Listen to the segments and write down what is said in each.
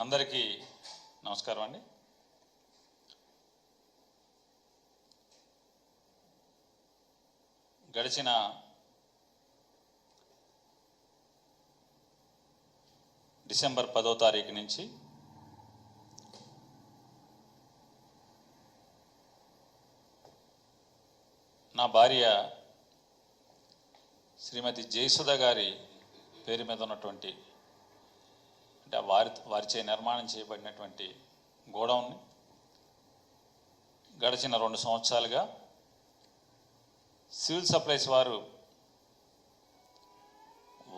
అందరికీ నమస్కారం అండి. గడిచిన డిసెంబర్ 10వ తారీఖు నుంచి నా భార్య శ్రీమతి జయసుధ గారి పేరు మీద ఉన్నటువంటి అంటే వారిచే నిర్మాణం చేయబడినటువంటి గోడౌన్ని గడిచిన 2 సంవత్సరాలుగా సివిల్ సప్లైస్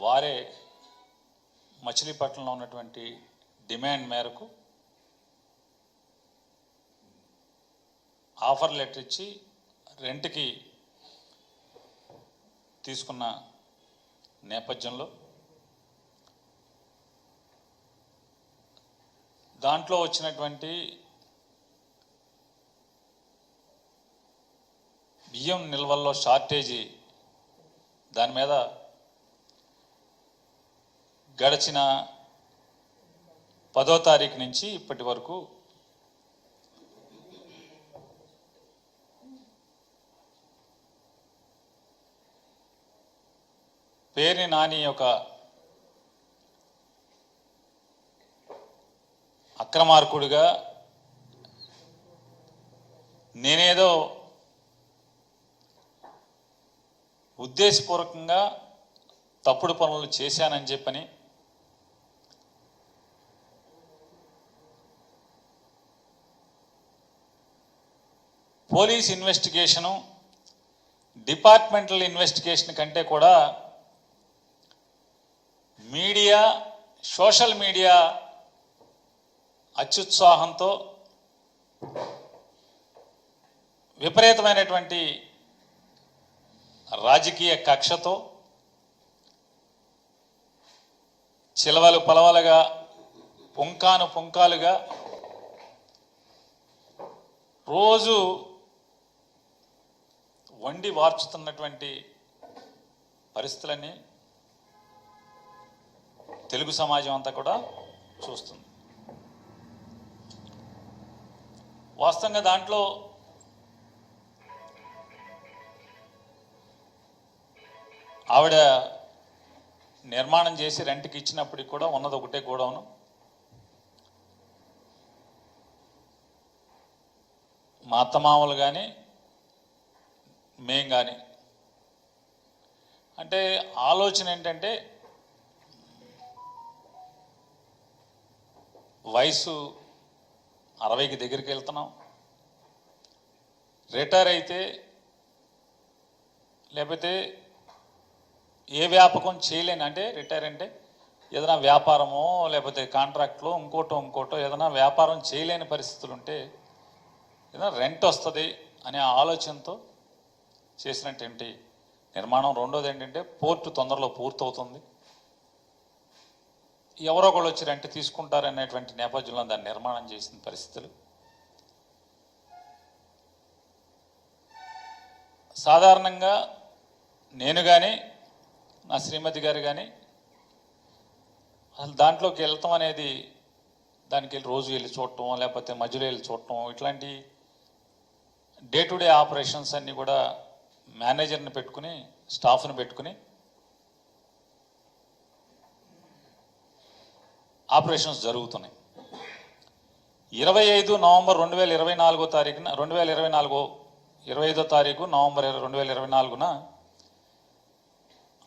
వారే మచిలీపట్నంలో ఉన్నటువంటి డిమాండ్ మేరకు ఆఫర్ లెటర్ ఇచ్చి రెంట్కి తీసుకున్న నేపథ్యంలో దాంట్లో వచ్చినటువంటి బియ్యం నిల్వల్లో షార్టేజీ దాని మీద గడిచిన 10వ తారీఖు నుంచి ఇప్పటి వరకు పేర్ని నాని ఒక అక్రమార్కుడిగా నేనేదో ఉద్దేశపూర్వకంగా తప్పుడు పనులు చేశానని చెప్పని పోలీస్ ఇన్వెస్టిగేషను డిపార్ట్మెంటల్ ఇన్వెస్టిగేషన్ కంటే కూడా మీడియా సోషల్ మీడియా అత్యుత్సాహంతో విపరీతమైనటువంటి రాజకీయ కక్షతో చిలవలు పలవలుగా పుంకాలుగా రోజు వండి వార్చుతున్నటువంటి పరిస్థితులన్నీ తెలుగు సమాజం అంతా కూడా చూస్తుంది. వాస్తవంగా దాంట్లో ఆవిడ నిర్మాణం చేసి రెంట్కి ఇచ్చినప్పటికి కూడా ఉన్నది ఒకటే గోడౌను. మా అత్తమామలు కానీ మేం కానీ అంటే ఆలోచన ఏంటంటే వయసు 60కి దగ్గరికి వెళ్తున్నాం, రిటైర్ అయితే లేకపోతే ఏ వ్యాపకం చేయలేని అంటే రిటైర్ అంటే ఏదైనా వ్యాపారమో లేకపోతే కాంట్రాక్ట్లో ఇంకోటో ఏదైనా వ్యాపారం చేయలేని పరిస్థితులు ఉంటే ఏదైనా రెంట్ వస్తుంది అనే ఆలోచనతో చేసినటువంటి నిర్మాణం. రెండోది ఏంటంటే పోర్టు తొందరలో పూర్తవుతుంది, ఎవరో ఒకళ్ళు వచ్చి రెంట్ తీసుకుంటారనేటువంటి నేపథ్యంలో దాన్ని నిర్మాణం చేసిన పరిస్థితులు. సాధారణంగా నేను కానీ నా శ్రీమతి గారు కానీ అసలు దాంట్లోకి వెళ్తాం అనేది దానికి వెళ్ళి రోజు వెళ్ళి చూడటం లేకపోతే మధ్యలో వెళ్ళి చూడటం ఇట్లాంటి డే టు డే ఆపరేషన్స్ అన్నీ కూడా మేనేజర్ని పెట్టుకుని స్టాఫ్ని పెట్టుకుని ఆపరేషన్స్ జరుగుతున్నాయి. 25 నవంబర్ 2024 తారీఖున 25వ తారీఖు నవంబర్ 2024న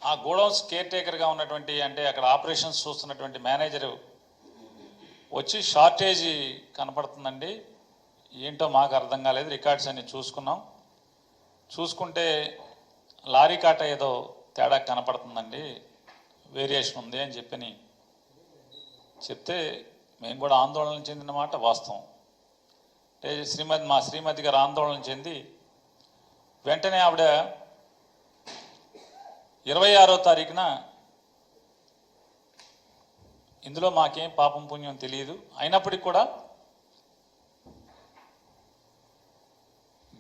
ఆ గోడౌన్స్ కేర్ టేకర్గా ఉన్నటువంటి అంటే అక్కడ ఆపరేషన్స్ చూస్తున్నటువంటి మేనేజరు వచ్చి షార్టేజీ కనపడుతుందండి, ఏంటో మాకు అర్థం కాలేదు, రికార్డ్స్ అన్ని చూసుకుంటే లారీ కాట ఏదో తేడా కనపడుతుందండి, వేరియేషన్ ఉంది అని చెప్పని చెప్తే మేము కూడా ఆందోళన చెందిన మాట వాస్తవం. అంటే మా శ్రీమతి గారు ఆందోళన చెంది వెంటనే ఆవిడ 26వ తారీఖున ఇందులో మాకేం పాపం పుణ్యం తెలియదు, అయినప్పటికీ కూడా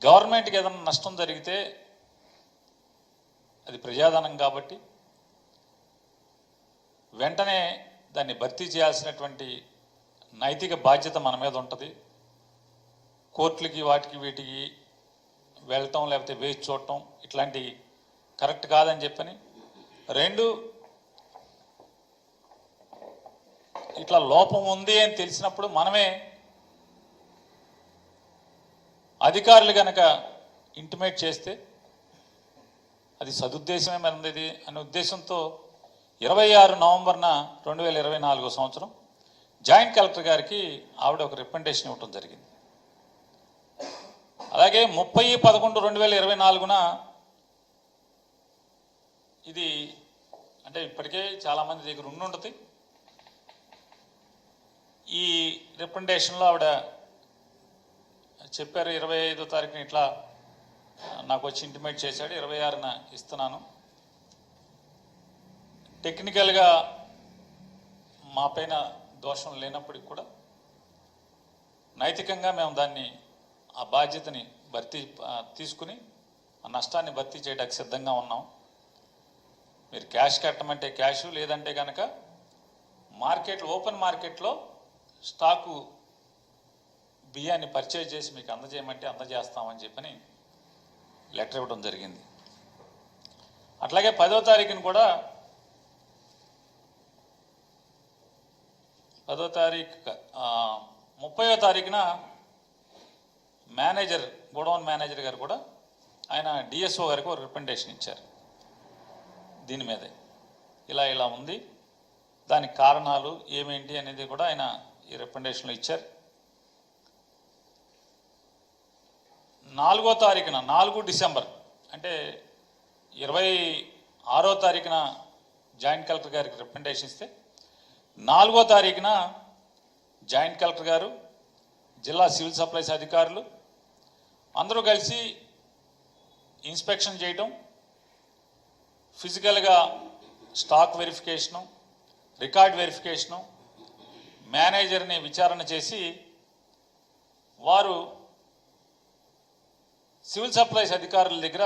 గవర్నమెంట్కి ఏదైనా నష్టం జరిగితే అది ప్రజాధనం కాబట్టి వెంటనే దాన్ని భర్తీ చేయాల్సినటువంటి నైతిక బాధ్యత మన మీద ఉంటుంది. కోర్టులకి వాటికి వీటికి వెళ్ళటం లేకపోతే వేచి చూడటం ఇట్లాంటి కరెక్ట్ కాదని చెప్పని, రెండు ఇట్లా లోపం ఉంది అని తెలిసినప్పుడు మనమే అధికారులు కనుక ఇంటిమేట్ చేస్తే అది సదుద్దేశమే మనది అనే ఉద్దేశంతో 26 నవంబర్న 2024 సంవత్సరం జాయింట్ కలెక్టర్ గారికి ఆవిడ ఒక రికమెండేషన్ ఇవ్వడం జరిగింది. అలాగే 30/11/2024న ఇది అంటే ఇప్పటికే చాలామంది దగ్గర ఉండుంటుంది. ఈ రికమెండేషన్లో ఆవిడ చెప్పారు 25వ తారీఖున ఇట్లా నాకు వచ్చి ఇంటిమేట్ చేశాడు, 26న ఇస్తున్నాను. టెక్నికల్గా మా పైన దోషం లేనప్పటికి కూడా నైతికంగా మేము దాన్ని ఆ బాధ్యతని తీసుకుని ఆ నష్టాన్ని భర్తీ చేయడానికి సిద్ధంగా ఉన్నాం. మీరు క్యాష్ కట్టమంటే క్యాష్, లేదంటే కనుక మార్కెట్లో ఓపెన్ మార్కెట్లో స్టాకు బియ్యాన్ని పర్చేజ్ చేసి మీకు అందజేయమంటే అందజేస్తామని చెప్పని లెటర్ ఇవ్వడం జరిగింది. అట్లాగే 10వ తారీఖున కూడా 10వ తారీఖు 30వ తారీఖున మేనేజర్ గోడౌన్ మేనేజర్ గారు కూడా ఆయన డిఎస్ఓ గారికి ఒక రికమెండేషన్ ఇచ్చారు. దీని మీదే ఇలా ఉంది, దానికి కారణాలు ఏమేంటి అనేది కూడా ఆయన ఈ రికమెండేషన్లో ఇచ్చారు. 4వ తారీఖున 4 డిసెంబర్ అంటే 26వ తారీఖున జాయింట్ కలెక్టర్ గారికి రికమెండేషన్ ఇస్తే 4వ తారీఖున జాయింట్ కలెక్టర్ గారు, జిల్లా సివిల్ సప్లైస్ అధికారులు అందరూ కలిసి ఇన్స్పెక్షన్ చేయటం, ఫిజికల్గా స్టాక్ వెరిఫికేషను, రికార్డ్ వెరిఫికేషను, మేనేజర్ని విచారణ చేసి వారు సివిల్ సప్లైస్ అధికారుల దగ్గర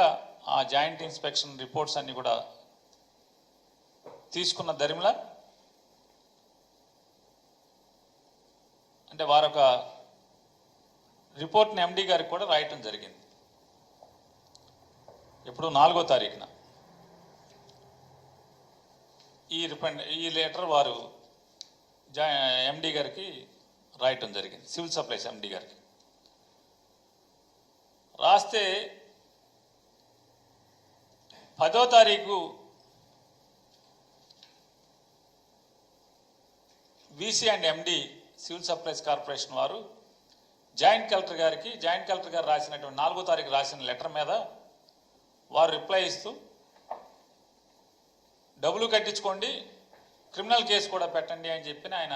ఆ జాయింట్ ఇన్స్పెక్షన్ రిపోర్ట్స్ అన్నీ కూడా తీసుకున్న దరిమిలా అంటే వారొక రిపోర్ట్ని ఎండి గారికి కూడా రాయటం జరిగింది. ఇప్పుడు 4వ తారీఖున ఈ లెటర్ వారు ఎండి గారికి రాయటం జరిగింది, సివిల్ సప్లైస్ ఎండి గారికి. రాస్తే 10వ తారీఖు VC and MD civil supplies corporation వారు జాయింట్ కలెక్టర్ గారు రాసినటువంటి 4వ తారీఖు రాసిన లెటర్ మీద వారు రిప్లై ఇస్తూ డబ్బులు కట్టించుకోండి, క్రిమినల్ కేసు కూడా పెట్టండి అని చెప్పి ఆయన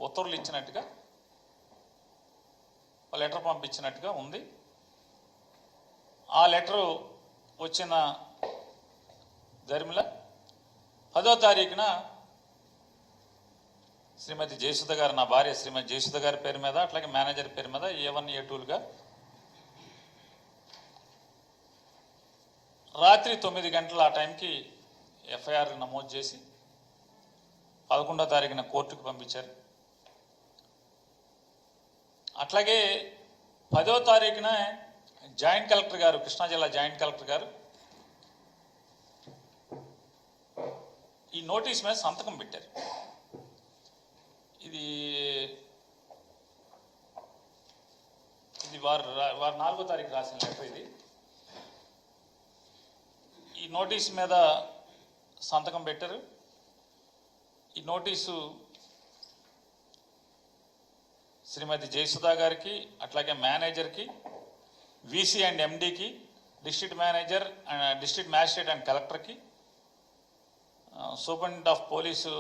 ఉత్తర్వులు ఇచ్చినట్టుగా లెటర్ పంపించినట్టుగా ఉంది. ఆ లెటరు వచ్చిన దరిమిల 10వ తారీఖున శ్రీమతి జయసుధ గారు, నా భార్య శ్రీమతి జయసుధ గారి పేరు మీద, అట్లాగే మేనేజర్ పేరు మీద A1 A2లుగా రాత్రి 9 గంటల ఆ టైంకి ఎఫ్ఐఆర్ నమోదు చేసి 11వ తారీఖున కోర్టుకు పంపించారు. అట్లాగే 10వ తారీఖున జాయింట్ కలెక్టర్ గారు, కృష్ణా జిల్లా జాయింట్ కలెక్టర్ గారు ఈ నోటీస్ మీద సంతకం పెట్టారు. ఇది వారు 4వ తారీఖు రాసిన లెటర్. ఇది ఈ నోటీస్ మీద సంతకం పెట్టారు. ఈ నోటీసు శ్రీమతి జయసుధా గారికి, అట్లాగే మేనేజర్కి, వీసీ అండ్ ఎండికి, district manager, district magistrate and కలెక్టర్కి, superintendent of police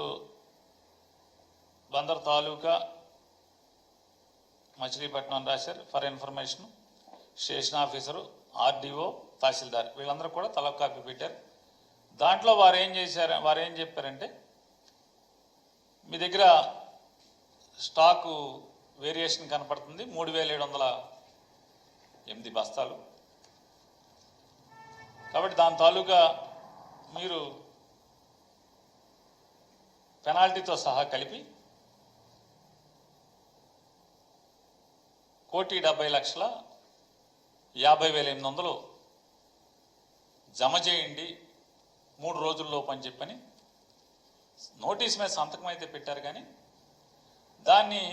Bandar taluka Machilipatnam రాశారు. For information station officer, RDO, tahsildar వీళ్ళందరూ కూడా తల కాపీ పెట్టారు. దాంట్లో వారు ఏం చెప్పారంటే, మీ దగ్గర స్టాకు వేరియేషన్ కనపడుతుంది, 3708 బస్తాలు. కాబట్టి దాని తాలూకా మీరు పెనాల్టీతో సహా కలిపి 1,70,50,800 జమ చేయండి 3 రోజుల్లోపు అని చెప్పని నోటీస్ మీద సంతకం అయితే పెట్టారు. కానీ దాన్ని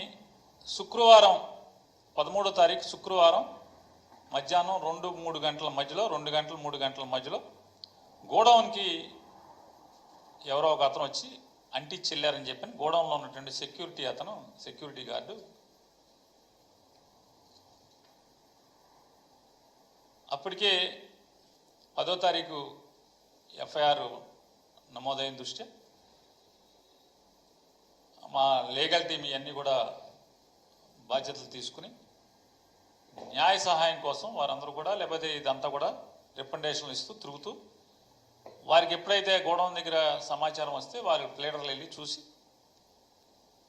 శుక్రవారం 13వ తారీఖు శుక్రవారం మధ్యాహ్నం 2-3 గంటల మధ్యలో 2 గంటలు 3 గంటల మధ్యలో గోడౌన్కి ఎవరో ఒక అతను వచ్చి అంటించి వెళ్ళారని చెప్పని గోడౌన్లో ఉన్నటువంటి సెక్యూరిటీ గార్డు అప్పటికే 10వ తారీఖు ఎఫ్ఐఆర్ నమోదైన దృష్ట్యా మా లీగల్ టీం ఇవన్నీ కూడా బాధ్యతలు తీసుకుని న్యాయ సహాయం కోసం వారందరూ కూడా లేకపోతే ఇదంతా కూడా రికమెండేషన్లు ఇస్తూ తిరుగుతూ వారికి ఎప్పుడైతే గోడౌన్ దగ్గర సమాచారం వస్తే వారి ప్లేడర్లు వెళ్ళి చూసి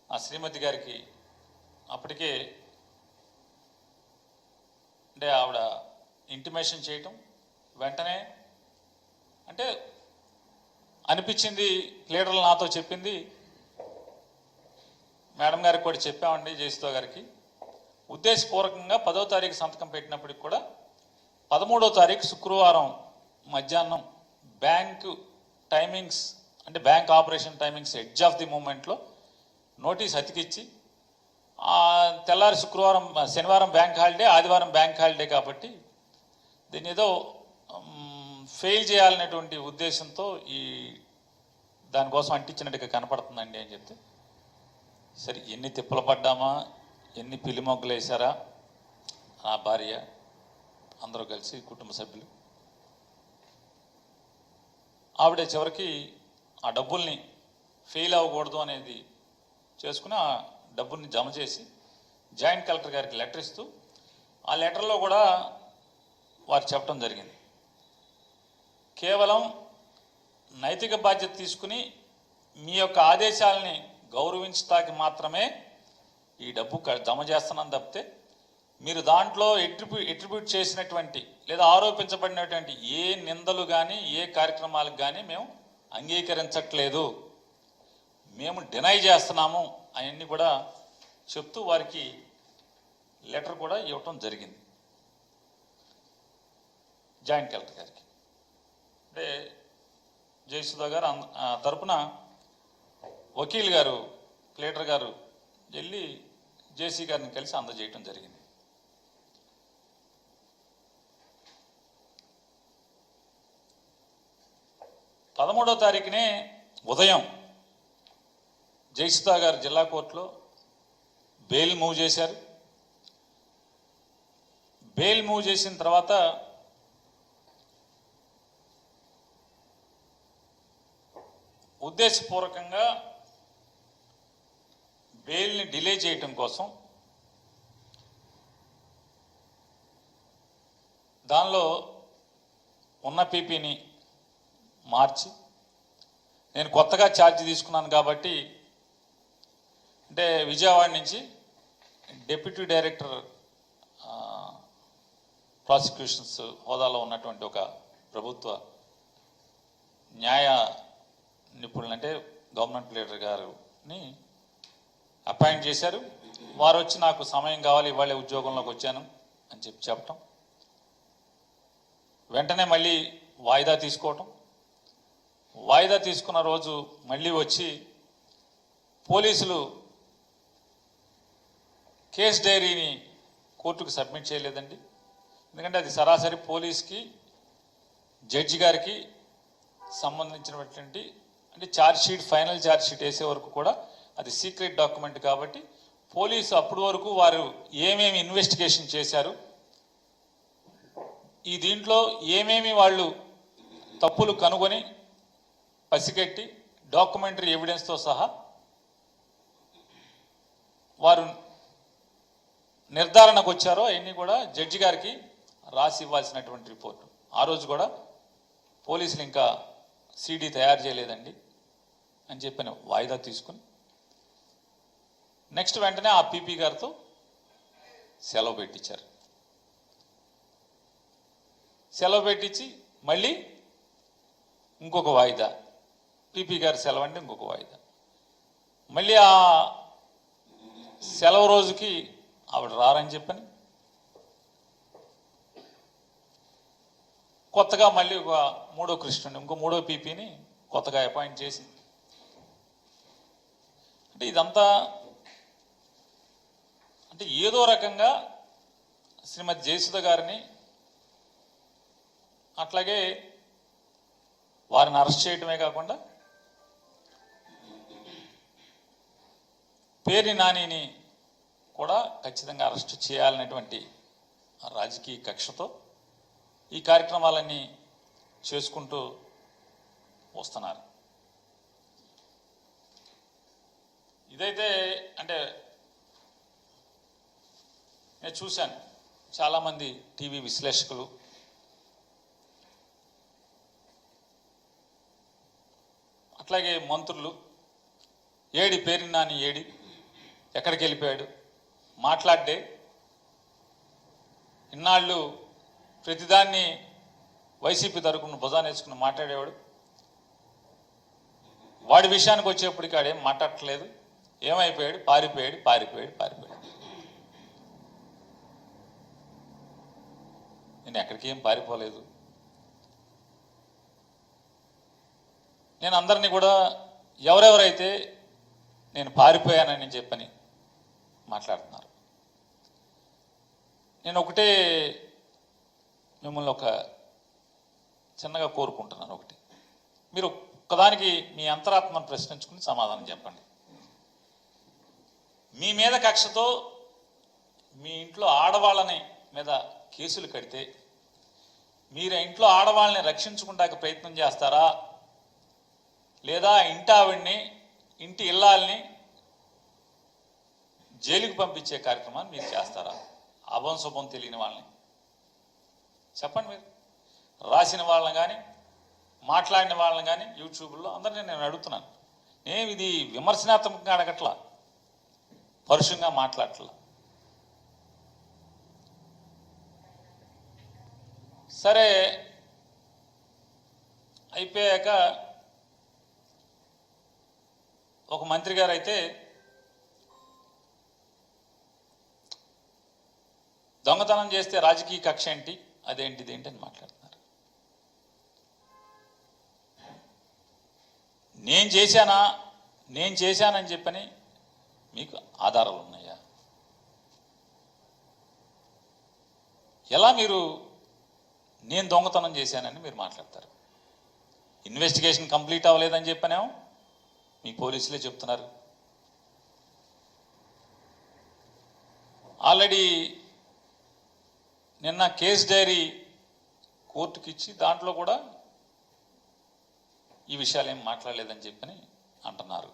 ఆ శ్రీమతి గారికి అప్పటికే అంటే ఆవిడ ఇంటిమేషన్ చేయటం వెంటనే అంటే అనిపించింది ప్లేడర్లు నాతో చెప్పింది మేడం గారికి కూడా చెప్పామండి జయసుధ గారికి ఉద్దేశపూర్వకంగా 10వ తారీఖు సంతకం పెట్టినప్పటికి కూడా 13వ తారీఖు శుక్రవారం మధ్యాహ్నం బ్యాంకు టైమింగ్స్ అంటే bank operation timings edge of the మూమెంట్లో నోటీస్ అతికిచ్చి తెల్లారి శనివారం బ్యాంక్ హాలిడే ఆదివారం బ్యాంక్ హాలిడే కాబట్టి దీన్ని ఏదో ఫెయిల్ చేయాలనేటువంటి ఉద్దేశంతో దానికోసం అంటించినట్టుగా కనపడుతుందండి అని చెప్తే సరే ఎన్ని తిప్పలు పడ్డామా ఎన్ని పిల్లి మొగ్గలు వేశారా నా భార్య అందరూ కలిసి కుటుంబ సభ్యులు ఆవిడ చివరికి ఆ డబ్బుల్ని ఫెయిల్ అవ్వకూడదు అనేది చేసుకుని ఆ డబ్బుల్ని జమ చేసి జాయింట్ కలెక్టర్ గారికి లెటర్ ఇస్తూ ఆ లెటర్లో కూడా వారు చెప్పడం జరిగింది కేవలం నైతిక బాధ్యత తీసుకుని మీ యొక్క ఆదేశాలని గౌరవించటానికి మాత్రమే ఈ డబ్బు జమ చేస్తున్నాను తప్పితే మీరు దాంట్లో ఎట్రిబ్యూట్ చేసినటువంటి లేదా ఆరోపించబడినటువంటి ఏ నిందలు కానీ ఏ కార్యక్రమాలకు కానీ మేము అంగీకరించట్లేదు, మేము డినై చేస్తున్నాము అవన్నీ కూడా చెప్తూ వారికి లెటర్ కూడా ఇవ్వటం జరిగింది జాయింట్ కలెక్టర్ గారికి. అంటే జయసుధ గారు తరపున వకీల్ గారు ప్లేటర్ గారు వెళ్ళి జేసీ గారిని కలిసి అందజేయటం జరిగింది. పదమూడవ తారీఖునే ఉదయం జయసుధ గారు జిల్లా కోర్టులో బెయిల్ మూవ్ చేశారు. బెయిల్ మూవ్ చేసిన తర్వాత ఉద్దేశపూర్వకంగా బెయిల్ని డిలే చేయటం కోసం దానిలో ఉన్న పీపీని మార్చి నేను కొత్తగా ఛార్జ్ తీసుకున్నాను కాబట్టి అంటే విజయవాడ నుంచి డిప్యూటీ డైరెక్టర్ ప్రాసిక్యూషన్స్ హోదాలో ఉన్నటువంటి ఒక ప్రభుత్వ న్యాయ నిపుణులు అంటే గవర్నమెంట్ లీడర్ గారిని అపాయింట్ చేశారు. వారు వచ్చి నాకు సమయం కావాలి ఇవాళ ఉద్యోగంలోకి వచ్చాను అని చెప్పటం, వెంటనే మళ్ళీ వాయిదా తీసుకోవటం, వాయిదా తీసుకున్న రోజు మళ్ళీ వచ్చి పోలీసులు కేస్ డైరీని కోర్టుకు సబ్మిట్ చేయలేదండి. ఎందుకంటే అది సరాసరి పోలీస్కి జడ్జి గారికి సంబంధించినటువంటి అంటే ఫైనల్ ఛార్జ్ షీట్ వేసే వరకు కూడా అది సీక్రెట్ డాక్యుమెంట్ కాబట్టి పోలీసు అప్పటి వరకు వారు ఏమేమి ఇన్వెస్టిగేషన్ చేశారు, ఈ దీంట్లో ఏమేమి వాళ్ళు తప్పులు కనుగొని పసిగట్టి డాక్యుమెంటరీ ఎవిడెన్స్తో సహా వారు నిర్ధారణకు వచ్చారో అవన్నీ కూడా జడ్జి గారికి రాసి ఇవ్వాల్సినటువంటి రిపోర్టు. ఆ రోజు కూడా పోలీసులు ఇంకా సిడి తయారు చేయలేదండి అని చెప్పిన వాయిదా తీసుకుని నెక్స్ట్ వెంటనే ఆ పీపీ గారితో సెలవు పెట్టించారు. సెలవు పెట్టించి మళ్ళీ ఇంకొక వాయిదా, పీపీ గారి సెలవు అంటే ఇంకొక వాయిదా, మళ్ళీ ఆ సెలవు రోజుకి ఆవిడ రారని చెప్పని కొత్తగా మళ్ళీ ఒక మూడో కృష్ణుని ఇంకో మూడో పీపీని కొత్తగా అపాయింట్ చేసి అంటే ఇదంతా అంటే ఏదో రకంగా శ్రీమతి జయసుధ గారిని అట్లాగే వారిని అరెస్ట్ చేయడమే కాకుండా పేర్ని నానిని కూడా ఖచ్చితంగా అరెస్ట్ చేయాలనేటువంటి రాజకీయ కక్షతో ఈ కార్యక్రమాలన్నీ చేసుకుంటూ వస్తున్నారు. ఇదైతే అంటే నేను చూశాను చాలామంది టీవీ విశ్లేషకులు అట్లాగే మంత్రులు ఏడి పేరు నాని ఏడి ఎక్కడికి వెళ్ళిపోయాడు మాట్లాడే ఇన్నాళ్ళు ప్రతిదాన్ని వైసీపీ తరపున భుజాన్ని వేసుకుని మాట్లాడేవాడు. వాడి విషయానికి వచ్చేప్పటికి ఆడేం మాట్లాడట్లేదు. ఏమైపోయాడు? పారిపోయాడు. నేను ఎక్కడికి ఏం పారిపోలేదు. నేను అందరినీ కూడా ఎవరెవరైతే నేను పారిపోయానని చెప్పని మాట్లాడుతున్నారు. నేను ఒకటే మిమ్మల్ని ఒక చిన్నగా కోరుకుంటున్నాను. ఒకటి మీరు ఒక్కదానికి మీ అంతరాత్మను ప్రశ్నించుకుని సమాధానం చెప్పండి. మీ మీద కక్షతో మీ ఇంట్లో ఆడవాళ్ళని మీద కేసులు కడితే మీరు ఇంట్లో ఆడవాళ్ళని రక్షించుకుంటానికి ప్రయత్నం చేస్తారా, లేదా ఇంటి ఆవిడ్ని ఇంటి ఇల్లాల్ని జైలుకి పంపించే కార్యక్రమాన్ని మీరు చేస్తారా? అభం శుభం తెలియని వాళ్ళని చెప్పండి. మీరు రాసిన వాళ్ళని కానీ మాట్లాడిన వాళ్ళని కానీ యూట్యూబ్లో అందరినీ నేను అడుగుతున్నాను. నేను ఇది విమర్శనాత్మకంగా అడగట్లా, పరుషంగా మాట్లాడట్లా. సరే అయిపోయాక ఒక మంత్రి గారు అయితే దొంగతనం చేస్తే రాజకీయ కక్ష ఏంటి, అదేంటిది ఏంటి అని మాట్లాడుతున్నారు. నేను చేశానని చెప్పని మీకు ఆధారాలు ఉన్నాయా? ఎలా మీరు నేను దొంగతనం చేశానని మీరు మాట్లాడతారు? ఇన్వెస్టిగేషన్ కంప్లీట్ అవ్వలేదని చెప్పనేమో మీ పోలీసులే చెప్తున్నారు. ఆల్రెడీ నిన్న కేస్ డైరీ కోర్టుకి ఇచ్చి దాంట్లో కూడా ఈ విషయాలు ఏం మాట్లాడలేదని చెప్పని అంటున్నారు.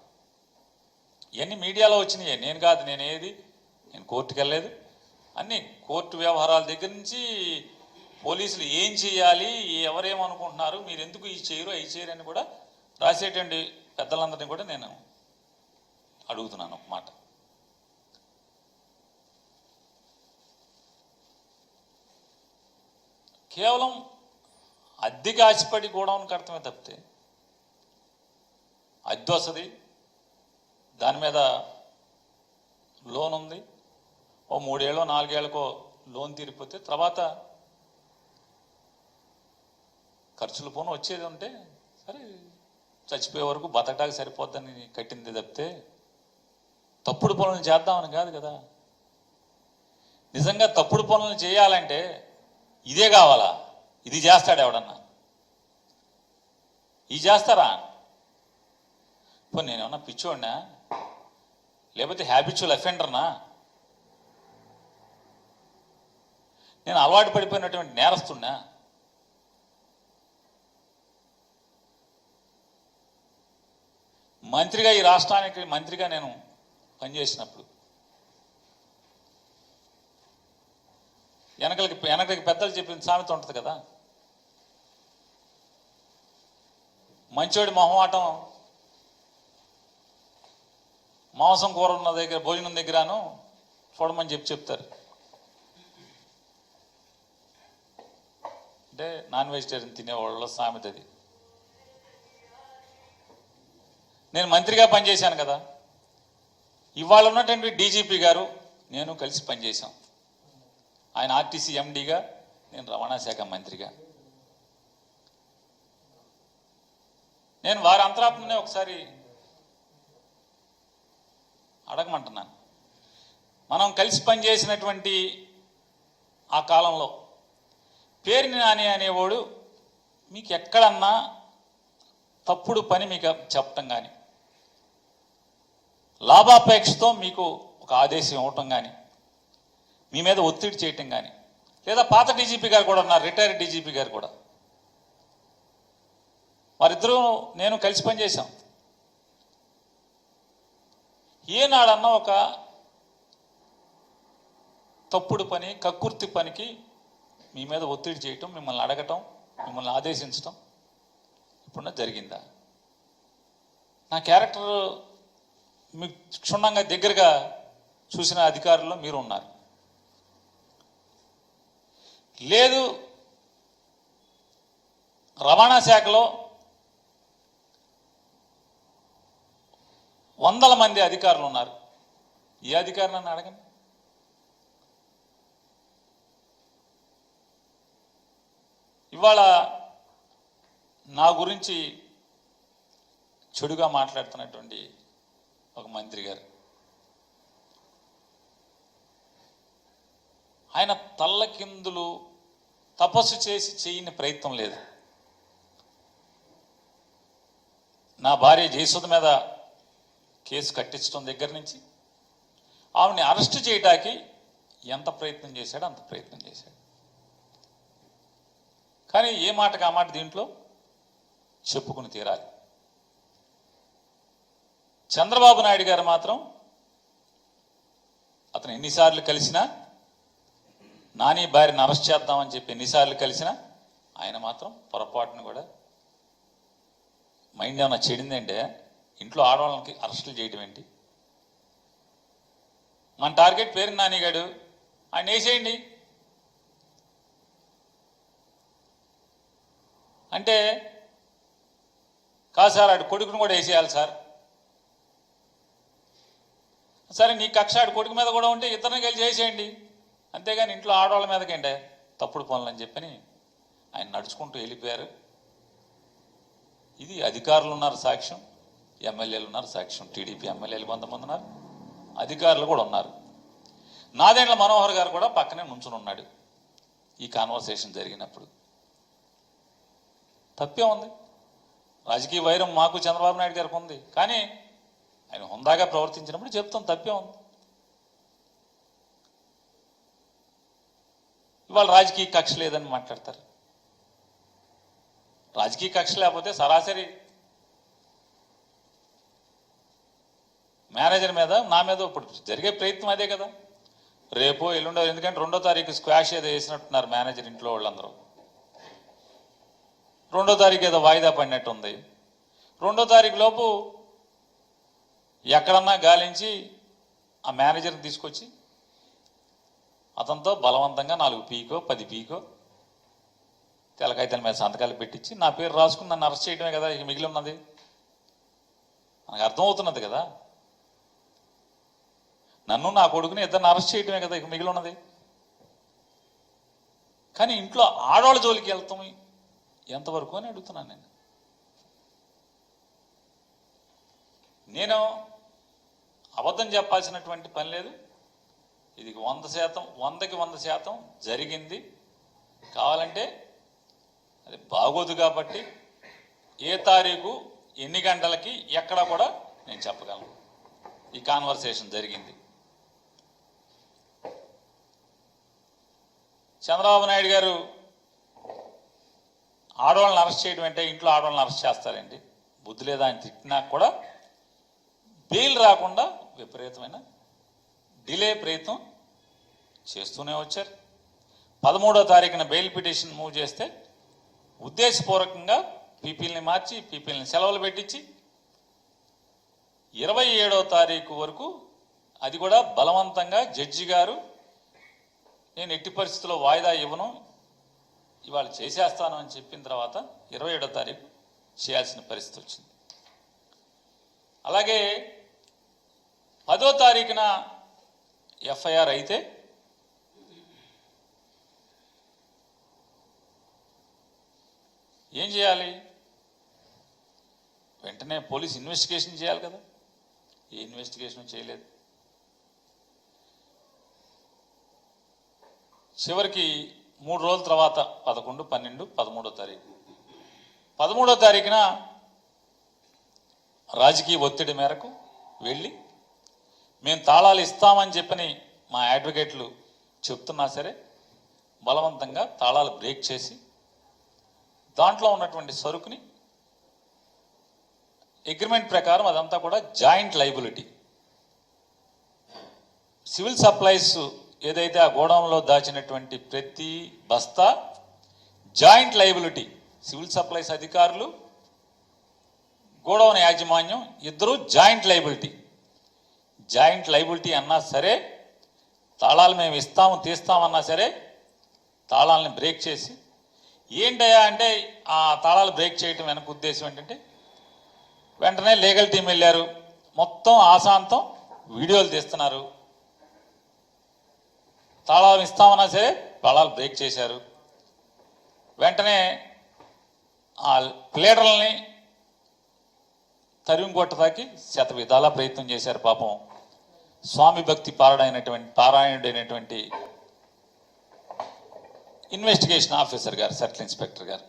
ఇవన్నీ మీడియాలో వచ్చినాయి, నేను కాదు. నేను కోర్టుకు వెళ్ళలేదు. అన్నీ కోర్టు వ్యవహారాల దగ్గర నుంచి పోలీసులు ఏం చేయాలి, ఎవరేమనుకుంటున్నారు, మీరు ఎందుకు ఈ చేయరు అవి చేయరు అని కూడా రాసేటువంటి పెద్దలందరినీ కూడా నేను అడుగుతున్నాను ఒక మాట. కేవలం అద్దెకి ఆశపడి గోడౌన్ కడతమే తప్పితే అద్దె వస్తుంది, దాని మీద లోన్ ఉంది, ఓ 3 ఏళ్ళో 4 ఏళ్ళకో లోన్ తీరిపోతే తర్వాత ఖర్చులు పోను వచ్చేది ఉంటే సరే చచ్చిపోయే వరకు బతకడానికి సరిపోద్దని కట్టింది తప్పితే తప్పుడు పనులను చేద్దామని కాదు కదా. నిజంగా తప్పుడు పనులను చేయాలంటే ఇదే కావాలా? ఇది చేస్తాడు ఎవడన్నా? ఇది చేస్తారా? ఇప్పుడు నేనేమన్నా పిచ్చోడినా, లేకపోతే హ్యాబిచువల్ అఫెండర్నా? నేను అలవాటు పడిపోయినటువంటి నేరస్తున్నా? మంత్రిగా ఈ రాష్ట్రానికి మంత్రిగా నేను పనిచేసినప్పుడు వెనకలకి పెద్దలు చెప్పిన సామెత ఉంటుంది కదా, మంచోడి మొహమాటం మాంసం కూర ఉన్న దగ్గర భోజనం దగ్గరను చూడమని చెప్తారు. అంటే నాన్ వెజిటేరియన్ తినేవాళ్ళ సామెత అది. నేను మంత్రిగా పనిచేశాను కదా, ఇవాళ ఉన్నటువంటి డీజీపీ గారు నేను కలిసి పనిచేశాం. ఆయన ఆర్టీసీ ఎండీగా, నేను రవాణా శాఖ మంత్రిగా. నేను వారి అంతరాత్మనే ఒకసారి అడగమంటున్నాను. మనం కలిసి పనిచేసినటువంటి ఆ కాలంలో పేరుని నాని అనేవాడు మీకు ఎక్కడన్నా తప్పుడు పని మీకు చెప్పటం కానీ, లాభాపేక్షతో మీకు ఒక ఆదేశం ఇవ్వటం కానీ, మీ మీద ఒత్తిడి చేయటం కానీ, లేదా పాత డీజీపీ గారు కూడా ఉన్నారు, రిటైర్డ్ డీజీపీ గారు కూడా, వారిద్దరూ నేను కలిసి పనిచేశాం. ఏనాడన్నా ఒక తప్పుడు పని, కక్కుర్తి పనికి మీ మీద ఒత్తిడి చేయటం, మిమ్మల్ని అడగటం, మిమ్మల్ని ఆదేశించటం ఇప్పుడున్న జరిగిందా? నా క్యారెక్టర్ మీకు క్షుణ్ణంగా దగ్గరగా చూసిన అధికారుల్లో మీరు ఉన్నారు. లేదు, రవాణా శాఖలో వందల మంది అధికారులు ఉన్నారు. ఏ అధికారి నన్ను అడగండి. ఇవాళ నా గురించి చెడుగా మాట్లాడుతున్నటువంటి ఒక మంత్రి గారు, ఆయన తల్లకిందులు తపస్సు చేసి చేయని ప్రయత్నం లేదు. నా భార్య జయసుధ మీద కేసు కట్టించడం దగ్గర నుంచి ఆవిడని అరెస్ట్ చేయడానికి ఎంత ప్రయత్నం చేశాడో అంత ప్రయత్నం చేశాడు. కానీ ఏ మాటకు ఆ మాట దీంట్లో చెప్పుకుని తీరాలి. చంద్రబాబు నాయుడు గారు మాత్రం అతను ఎన్నిసార్లు కలిసినా, నాని భార్యను అరెస్ట్ చేద్దామని చెప్పి ఎన్నిసార్లు కలిసినా ఆయన మాత్రం పొరపాటును కూడా మైండ్ ఏమన్నా చెడిందంటే ఇంట్లో ఆడవాళ్ళకి అరెస్టులు చేయడం ఏంటి? మన టార్గెట్ పేరు నానిగాడు, ఆయన వేసేయండి అంటే, కాదు సార్ ఆడు కొడుకును కూడా వేసేయాలి సార్. సరే నీ కక్ష ఆడు కొడుకు మీద కూడా ఉంటే ఇద్దరిని కలిసి చేసేయండి, అంతేగాని ఇంట్లో ఆడవాళ్ళ మీదకంటే తప్పుడు పనులు అని చెప్పని ఆయన నడుచుకుంటూ వెళ్ళిపోయారు. ఇది అధికారులు ఉన్నారు సాక్ష్యం, ఎమ్మెల్యేలు ఉన్నారు సాక్ష్యం. టీడీపీ ఎమ్మెల్యేలు కొంతమంది ఉన్నారు, అధికారులు కూడా ఉన్నారు. నాదెండ్ల మనోహర్ గారు కూడా పక్కనే నుంచుని ఉన్నాడు ఈ కాన్వర్సేషన్ జరిగినప్పుడు. తప్పే ఉంది. రాజకీయ వైరం మాకు చంద్రబాబు నాయుడు గారికి ఉంది, కానీ ఆయన హుందాగా ప్రవర్తించినప్పుడు చెప్తాం తప్పే ఉంది. ఇవాళ రాజకీయ కక్ష లేదని మాట్లాడతారు. రాజకీయ కక్ష లేకపోతే సరాసరి మేనేజర్ మీద, నా మీద ఇప్పుడు జరిగే ప్రయత్నం అదే కదా. రేపో ఎల్లుండో, ఎందుకంటే 2వ తారీఖు స్క్వాష్ ఏదో వేసినట్టున్నారు మేనేజర్ ఇంట్లో వాళ్ళందరూ. 2వ తారీఖు ఏదో వాయిదా పడినట్టు ఉంది. 2వ తారీఖు లోపు ఎక్కడన్నా గాలించి ఆ మేనేజర్ని తీసుకొచ్చి అతనితో బలవంతంగా 4 పీకో 10 పీకో తెలకాయితల మీద సంతకాలు పెట్టించి నా పేరు రాసుకుని నన్ను అరెస్ట్ చేయడమే కదా ఇక మిగిలి ఉన్నది. మనకు అర్థమవుతున్నది కదా, నన్ను నా కొడుకుని ఇద్దరిని అరెస్ట్ చేయడమే కదా ఇక మిగిలి ఉన్నది. కానీ ఇంట్లో ఆడవాళ్ళ జోలికి వెళ్తాం ఎంతవరకు అని అడుగుతున్నాను నేను అబద్ధం చెప్పాల్సినటువంటి పని లేదు. ఇది 100%, 100కి 100% జరిగింది. కావాలంటే అది బాగోదు కాబట్టి ఏ తారీఖు ఎన్ని గంటలకి ఎక్కడ కూడా నేను చెప్పగలను. ఈ కాన్వర్సేషన్ జరిగింది. చంద్రబాబు నాయుడు గారు ఆడవాళ్ళని అరెస్ట్ చేయడం అంటే ఇంట్లో ఆడవాళ్ళని అరెస్ట్ చేస్తారండి, బుద్ధి లేదా అని తిట్టినా కూడా బెయిల్ రాకుండా విపరీతమైన డిలే ప్రయత్నం చేస్తూనే వచ్చారు. 13వ తారీఖున బెయిల్ పిటిషన్ మూవ్ చేస్తే ఉద్దేశపూర్వకంగా పీపీలని మార్చి, పీపీలని సెలవులు పెట్టించి 27వ తారీఖు వరకు, అది కూడా బలవంతంగా జడ్జి గారు నేను ఎట్టి పరిస్థితుల్లో వాయిదా ఇవ్వను, ఇవాళ చేసేస్తాను అని చెప్పిన తర్వాత 27వ తారీఖు చేయాల్సిన పరిస్థితి వచ్చింది. అలాగే 10వ తారీఖున ఎఫ్ఐఆర్ అయితే ఏం చేయాలి? వెంటనే పోలీస్ ఇన్వెస్టిగేషన్ చేయాలి కదా, ఏ ఇన్వెస్టిగేషన్ చేయలేదు. చివరికి 3 రోజుల తర్వాత 11, 12, 13వ తారీఖు 13వ తారీఖున రాజకీయ ఒత్తిడి మేరకు వెళ్ళి మేము తాళాలు ఇస్తామని చెప్పని మా అడ్వకేట్లు చెప్తున్నా సరే బలవంతంగా తాళాలు బ్రేక్ చేసి దాంట్లో ఉన్నటువంటి సరుకుని అగ్రిమెంట్ ప్రకారం అదంతా కూడా జాయింట్ లైబిలిటీ. సివిల్ సప్లైస్ ఏదైతే ఆ గోడౌన్లో దాచినటువంటి ప్రతి బస్తా జాయింట్ లైబిలిటీ. సివిల్ సప్లైస్ అధికారులు, గోడౌన్ యాజమాన్యం ఇద్దరు జాయింట్ లైబిలిటీ. జాయింట్ లైబిలిటీ అన్నా సరే, తాళాలు మేము ఇస్తాము తీస్తామన్నా సరే తాళాలని బ్రేక్ చేసి, ఏంటయ్యా అంటే ఆ తాళాలు బ్రేక్ చేయటం వెనక ఉద్దేశం ఏంటంటే, వెంటనే లీగల్ టీం వెళ్ళారు, మొత్తం ఆశాంతం వీడియోలు తీస్తున్నారు. తాళాలు ఇస్తామన్నా సరే తాళాలు బ్రేక్ చేశారు. వెంటనే ఆ ప్లేడర్లని తరిమి కొట్టడానికి శత విధాల ప్రయత్నం చేశారు. పాపం స్వామి భక్తి పారాయణుడైనటువంటి ఇన్వెస్టిగేషన్ ఆఫీసర్ గారు, సర్కిల్ ఇన్స్పెక్టర్ గారు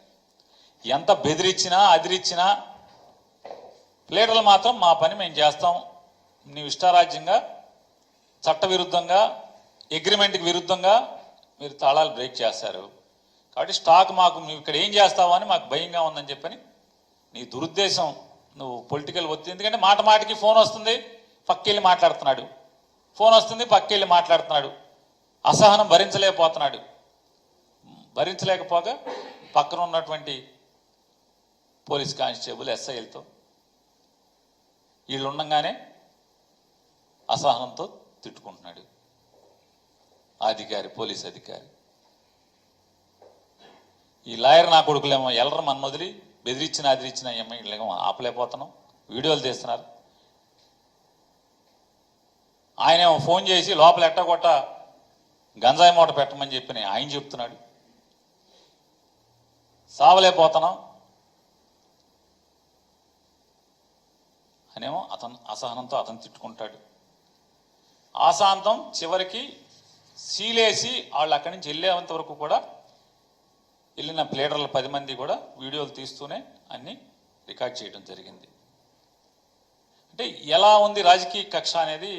ఎంత బెదిరించినా అదిరిచ్చినా ప్లేడర్లు మాత్రం మా పని మేము చేస్తాం, నీ ఇష్టారాజ్యంగా చట్టవిరుద్ధంగా అగ్రిమెంట్కి విరుద్ధంగా మీరు తాళాలు బ్రేక్ చేస్తారు కాబట్టి స్టాక్ మాకు నువ్వు ఇక్కడ ఏం చేస్తావు అని మాకు భయంగా ఉందని చెప్పని నీ దురుద్దేశం, నువ్వు పొలిటికల్ ఒత్తిడి. ఎందుకంటే మాట మాటికి ఫోన్ వస్తుంది, పక్కెళ్ళి మాట్లాడుతున్నాడు, ఫోన్ వస్తుంది పక్కెళ్ళి మాట్లాడుతున్నాడు, అసహనం భరించలేకపోగా పక్కన ఉన్నటువంటి పోలీస్ కానిస్టేబుల్ ఎస్ఐలతో వీళ్ళు ఉండగానే అసహనంతో తిట్టుకుంటున్నాడు అధికారి, పోలీస్ అధికారి. ఈ లాయర్ నా కొడుకులేమో ఎల్లరు మన మొదలి బెదిరించిన వీళ్ళేమో ఆపలేకపోతున్నాం, వీడియోలు తీస్తున్నారు. ఆయనేమో ఫోన్ చేసి లోపల ఎట్టగొట్ట గంజాయి మూట పెట్టమని చెప్పి ఆయన చెప్తున్నాడు. సావలేకపోతున్నాం అనేమో అసహనంతో అతను తిట్టుకుంటాడు. ఆశాంతం చివరికి సీలేసి వాళ్ళు అక్కడి నుంచి వెళ్ళేంత వరకు కూడా వెళ్ళిన ప్లేడర్లు 10 మంది కూడా వీడియోలు తీస్తూనే అన్ని రికార్డ్ చేయడం జరిగింది. అంటే ఎలా ఉంది రాజకీయ కక్ష అనేది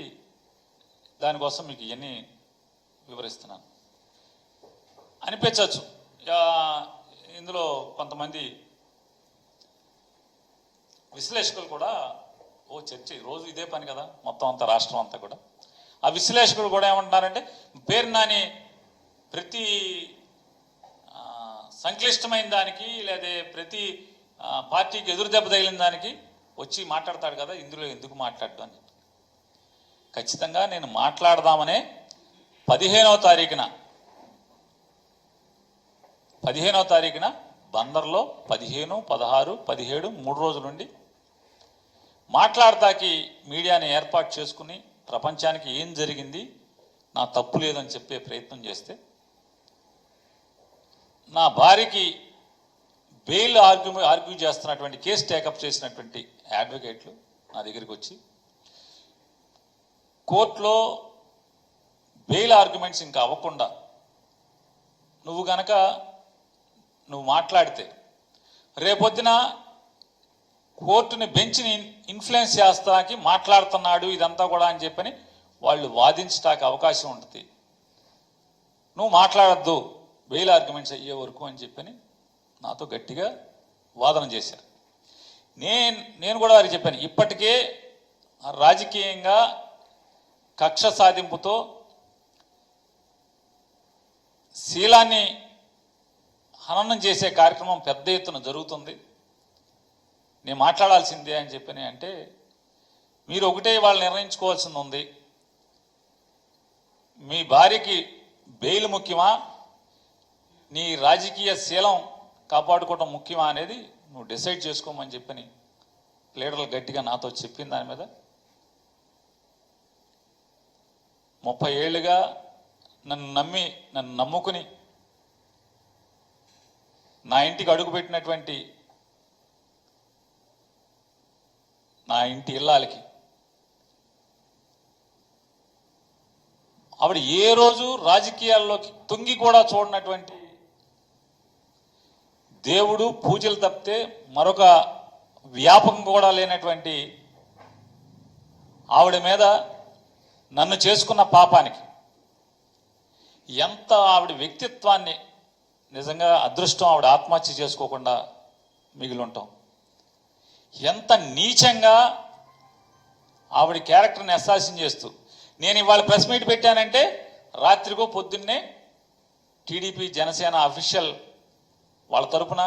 దానికోసం మీకు ఇవన్నీ వివరిస్తున్నాను. అనిపించవచ్చు ఇందులో కొంతమంది విశ్లేషకులు కూడా చర్చ రోజు ఇదే పని కదా మొత్తం అంతా రాష్ట్రం అంతా కూడా. ఆ విశ్లేషకులు కూడా ఏమంటున్నారంటే, పేరు నాని ప్రతి సంక్లిష్టమైన దానికి లేదా ప్రతి పార్టీకి ఎదురు దెబ్బ తగిలిన దానికి వచ్చి మాట్లాడతాడు కదా, ఇందులో ఎందుకు మాట్లాడటం అని. ఖచ్చితంగా నేను మాట్లాడదామనే 15వ తారీఖున బందర్లో 15, 16, 17 3 రోజుల నుండి మాట్లాడతాకి మీడియాని ఏర్పాటు చేసుకుని ప్రపంచానికి ఏం జరిగింది, నా తప్పు లేదని చెప్పే ప్రయత్నం చేస్తే, నా భార్యకి బెయిల్ ఆర్గ్యూ చేస్తున్నటువంటి కేసు టేకప్ చేసినటువంటి అడ్వకేట్లు నా దగ్గరికి వచ్చి కోర్టులో బెయిల్ ఆర్గ్యుమెంట్స్ ఇంకా అవ్వకుండా నువ్వు మాట్లాడితే రేపొద్దున కోర్టుని బెంచ్ని ఇన్ఫ్లుయెన్స్ చేస్తానికి మాట్లాడుతున్నాడు ఇదంతా కూడా అని చెప్పని వాళ్ళు వాదించడానికి అవకాశం ఉంటుంది. నువ్వు మాట్లాడద్దు బెయిల్ ఆర్గ్యుమెంట్స్ అయ్యే వరకు అని చెప్పని నాతో గట్టిగా వాదన చేశారు. నేను కూడా వారికి చెప్పాను, ఇప్పటికే రాజకీయంగా కక్ష సాధింపుతో శీలాన్ని హననం చేసే కార్యక్రమం పెద్ద ఎత్తున జరుగుతుంది, నేను మాట్లాడాల్సిందే అని చెప్పని అంటే, మీరు ఒకటే వాళ్ళు నిర్ణయించుకోవాల్సింది ఉంది, మీ భార్యకి బెయిల్ ముఖ్యమా, నీ రాజకీయ శీలం కాపాడుకోవడం ముఖ్యమా అనేది నువ్వు డిసైడ్ చేసుకోమని చెప్పని లీడర్లు గట్టిగా నాతో చెప్పిన దాని మీద 30 ఏళ్ళుగా నన్ను నమ్ముకుని నా ఇంటికి అడుగుపెట్టినటువంటి నా ఇంటి ఇల్లాలకి. ఆవిడ ఏ రోజు రాజకీయాల్లోకి తొంగి కూడా చూడనటువంటి, దేవుడు పూజలు తప్పితే మరొక వ్యాపకం కూడా లేనటువంటి ఆవిడ మీద నన్ను చేసుకున్న పాపానికి ఎంత ఆవిడ వ్యక్తిత్వాన్ని, నిజంగా అదృష్టం ఆవిడ ఆత్మహత్య చేసుకోకుండా మిగిలి ఉంటాం. ఎంత నీచంగా ఆవిడ క్యారెక్టర్ని అసాసిన్ చేస్తూ, నేను ఇవాళ ప్రెస్ మీట్ పెట్టానంటే రాత్రికో పొద్దున్నే టీడీపీ జనసేన అఫీషియల్ వాళ్ళ తరపున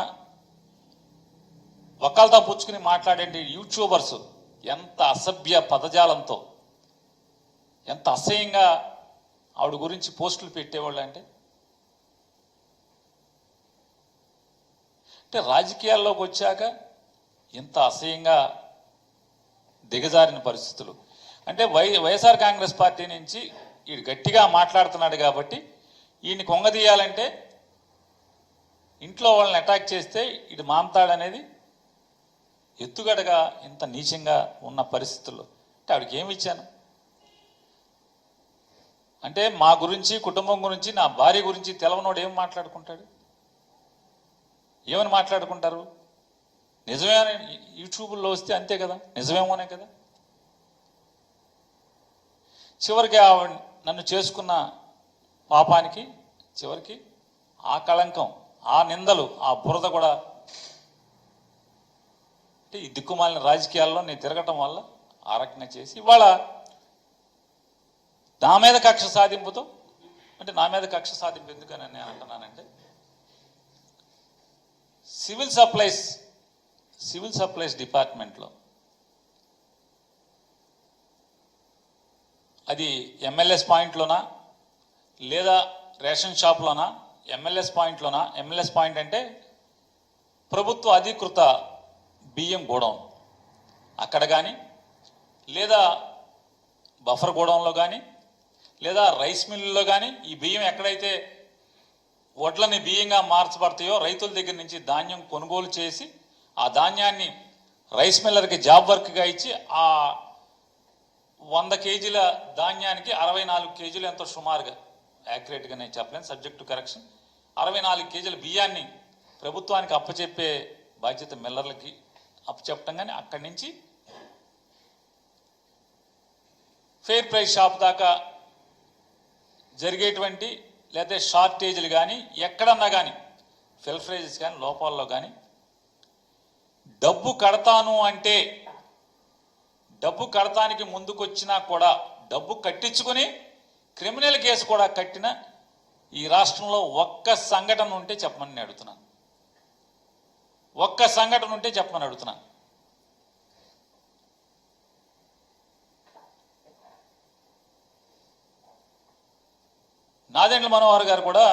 వకాల్తా పుచ్చుకుని మాట్లాడే యూట్యూబర్స్ ఎంత అసభ్య పదజాలంతో, ఎంత అసహ్యంగా ఆవిడ గురించి పోస్టులు పెట్టేవాళ్ళు. అంటే రాజకీయాల్లోకి వచ్చాక ఇంత అసహ్యంగా దిగజారిన పరిస్థితులు. అంటే వైఎస్ఆర్ కాంగ్రెస్ పార్టీ నుంచి ఈడు గట్టిగా మాట్లాడుతున్నాడు కాబట్టి ఈయన్ని కొంగదీయాలంటే ఇంట్లో వాళ్ళని అటాక్ చేస్తే ఈడు మాంతాడనేది ఎత్తుగడగా ఇంత నీచంగా ఉన్న పరిస్థితుల్లో అంటే ఆవిడకి ఏమి ఇచ్చాను? అంటే మా గురించి, కుటుంబం గురించి, నా భార్య గురించి తెలవనోడు ఏం మాట్లాడుకుంటాడు? ఏమని మాట్లాడుకుంటారు? నిజమే యూట్యూబ్లో వస్తే అంతే కదా, నిజమేమోనే కదా. చివరికి నన్ను చేసుకున్న పాపానికి చివరికి ఆ కళంకం, ఆ నిందలు, ఆ బురద కూడా అంటే ఈ దిక్కుమాలిన రాజకీయాల్లో నేను తిరగటం వల్ల ఆ రకంగా చేసి ఇవాళ నా మీద కక్ష సాధింపుతో, అంటే నా మీద కక్ష సాధింపు ఎందుకని నేను అంటున్నానంటే, సివిల్ సప్లైస్ డిపార్ట్మెంట్లో అది ఎంఎల్ఎస్ పాయింట్లోనా లేదా రేషన్ షాప్లోనా? ఎంఎల్ఎస్ పాయింట్లోనా? ఎంఎల్ఎస్ పాయింట్ అంటే ప్రభుత్వ అధికృత బియ్యం గోడౌన్, అక్కడ కానీ లేదా బఫర్ గోడౌన్లో కానీ లేదా రైస్ మిల్లులో కానీ ఈ బియ్యం ఎక్కడైతే వడ్లని బియ్యంగా మార్చబడతాయో రైతుల దగ్గర నుంచి ధాన్యం కొనుగోలు చేసి ఆ ధాన్యాన్ని రైస్ మిల్లర్కి జాబ్ వర్క్గా ఇచ్చి ఆ 100 కేజీల ధాన్యానికి 64 కేజీలు ఎంతో సుమారుగా, యాక్యురేట్గా నేను చెప్పలేను, సబ్జెక్ట్ టు కరెక్షన్, 64 కేజీల బియ్యాన్ని ప్రభుత్వానికి అప్పచెప్పే బాధ్యత మిల్లర్లకి అప్పచెప్పటం. కానీ అక్కడి నుంచి ఫెయిర్ ప్రైస్ షాప్ దాకా జరిగేటువంటి లేదా షార్టేజీలు కానీ ఎక్కడన్నా కానీ ఫిల్ఫ్రేజెస్ కానీ లోపాల్లో కానీ డబ్బు కడతాను అంటే డబ్బు కడతానికి ముందుకొచ్చినా కూడా డబ్బు కట్టించుకొని క్రిమినల్ కేసు కూడా కట్టిన ఈ రాష్ట్రంలో ఒక్క సంఘటన ఉంటే చెప్పమని అడుగుతున్నాను. ఒక్క సంఘటన ఉంటే చెప్పమని అడుగుతున్నాను. నాదెండ్ల మనోహర్ గారు కూడా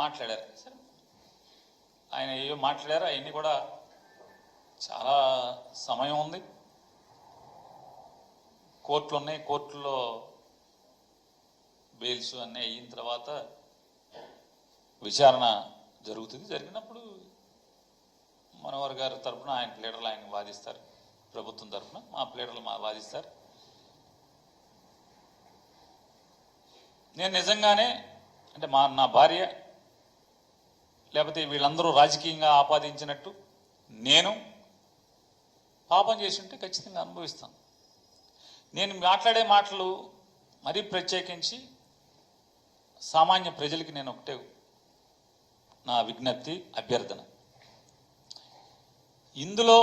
మాట్లాడారు. ఆయన ఏవో మాట్లాడారు, అవన్నీ కూడా చాలా సమయం ఉంది, కోర్టులు ఉన్నాయి, కోర్టుల్లో బెయిల్స్ అన్నీ అయిన తర్వాత విచారణ జరుగుతుంది. జరిగినప్పుడు మనోహర్ గారి తరఫున ఆయన ప్లేడర్లు ఆయన వాదిస్తారు, ప్రభుత్వం తరఫున మా ప్లేడర్లు వాదిస్తారు. నేను నిజంగానే అంటే నా భార్య లేకపోతే వీళ్ళందరూ రాజకీయంగా ఆపాదించినట్టు నేను పాపం చేసి ఉంటే ఖచ్చితంగా అనుభవిస్తాను. నేను మాట్లాడే మాటలు మరీ ప్రత్యేకించి సామాన్య ప్రజలకి నేను ఒకటే నా విజ్ఞప్తి, అభ్యర్థన, ఇందులో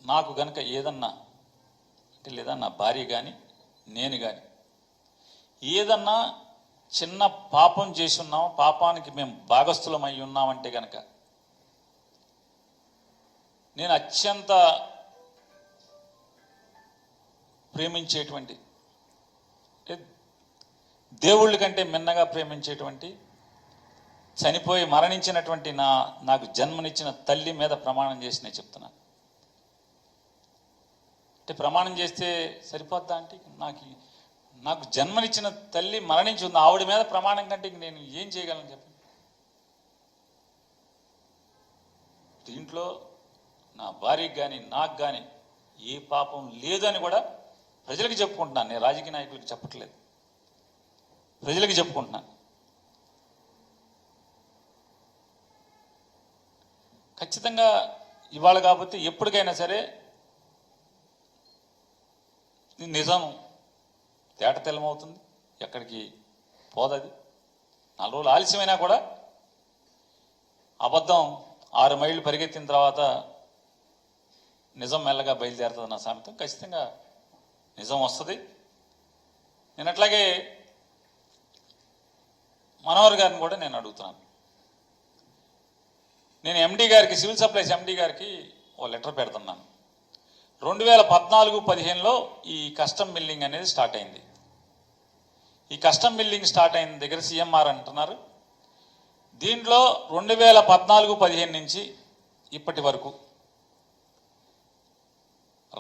నాకు గనక ఏదన్నా అంటే లేదా నా భార్య కానీ నేను కానీ ఏదన్నా చిన్న పాపం చేసి ఉన్నాం, పాపానికి మేము భాగస్థులం అయి ఉన్నామంటే గనక నేను అత్యంత ప్రేమించేటువంటి, దేవుళ్ళ కంటే మిన్నగా ప్రేమించేటువంటి, చనిపోయి మరణించినటువంటి నాకు జన్మనిచ్చిన తల్లి మీద ప్రమాణం చేసి నేను చెప్తున్నాను. అంటే ప్రమాణం చేస్తే సరిపోద్దా అంటే నాకు జన్మనిచ్చిన తల్లి మరణించి ఉంది, ఆవిడ మీద ప్రమాణం కంటే నేను ఏం చేయగలను చెప్పండి. దీంట్లో నా భార్యకి కానీ నాకు కానీ ఏ పాపం లేదు అని కూడా ప్రజలకు చెప్పుకుంటున్నాను. నేను రాజకీయ నాయకులకు చెప్పట్లేదు, ప్రజలకు చెప్పుకుంటున్నాను. ఖచ్చితంగా ఇవాళ కాకపోతే ఎప్పటికైనా సరే నిజం తేట తెల్లమవుతుంది, ఎక్కడికి పోదది. 4 రోజులు ఆలస్యమైనా కూడా అబద్ధం 6 మైళ్ళు పరిగెత్తిన తర్వాత నిజం మెల్లగా బయలుదేరుతుంది నా సామెతం. ఖచ్చితంగా నిజం వస్తుంది. నేను అట్లాగే మనోహర్ గారిని కూడా నేను అడుగుతున్నాను. నేను ఎండి గారికి, సివిల్ సప్లైస్ ఎండి గారికి ఓ లెటర్ పెడుతున్నాను. 2014-15లో ఈ కస్టమ్ మిల్లింగ్ అనేది స్టార్ట్ అయింది. ఈ కస్టమ్ మిల్లింగ్ స్టార్ట్ అయిన దగ్గర సిఎంఆర్ అంటున్నారు. దీంట్లో 2014-15 నుంచి ఇప్పటి వరకు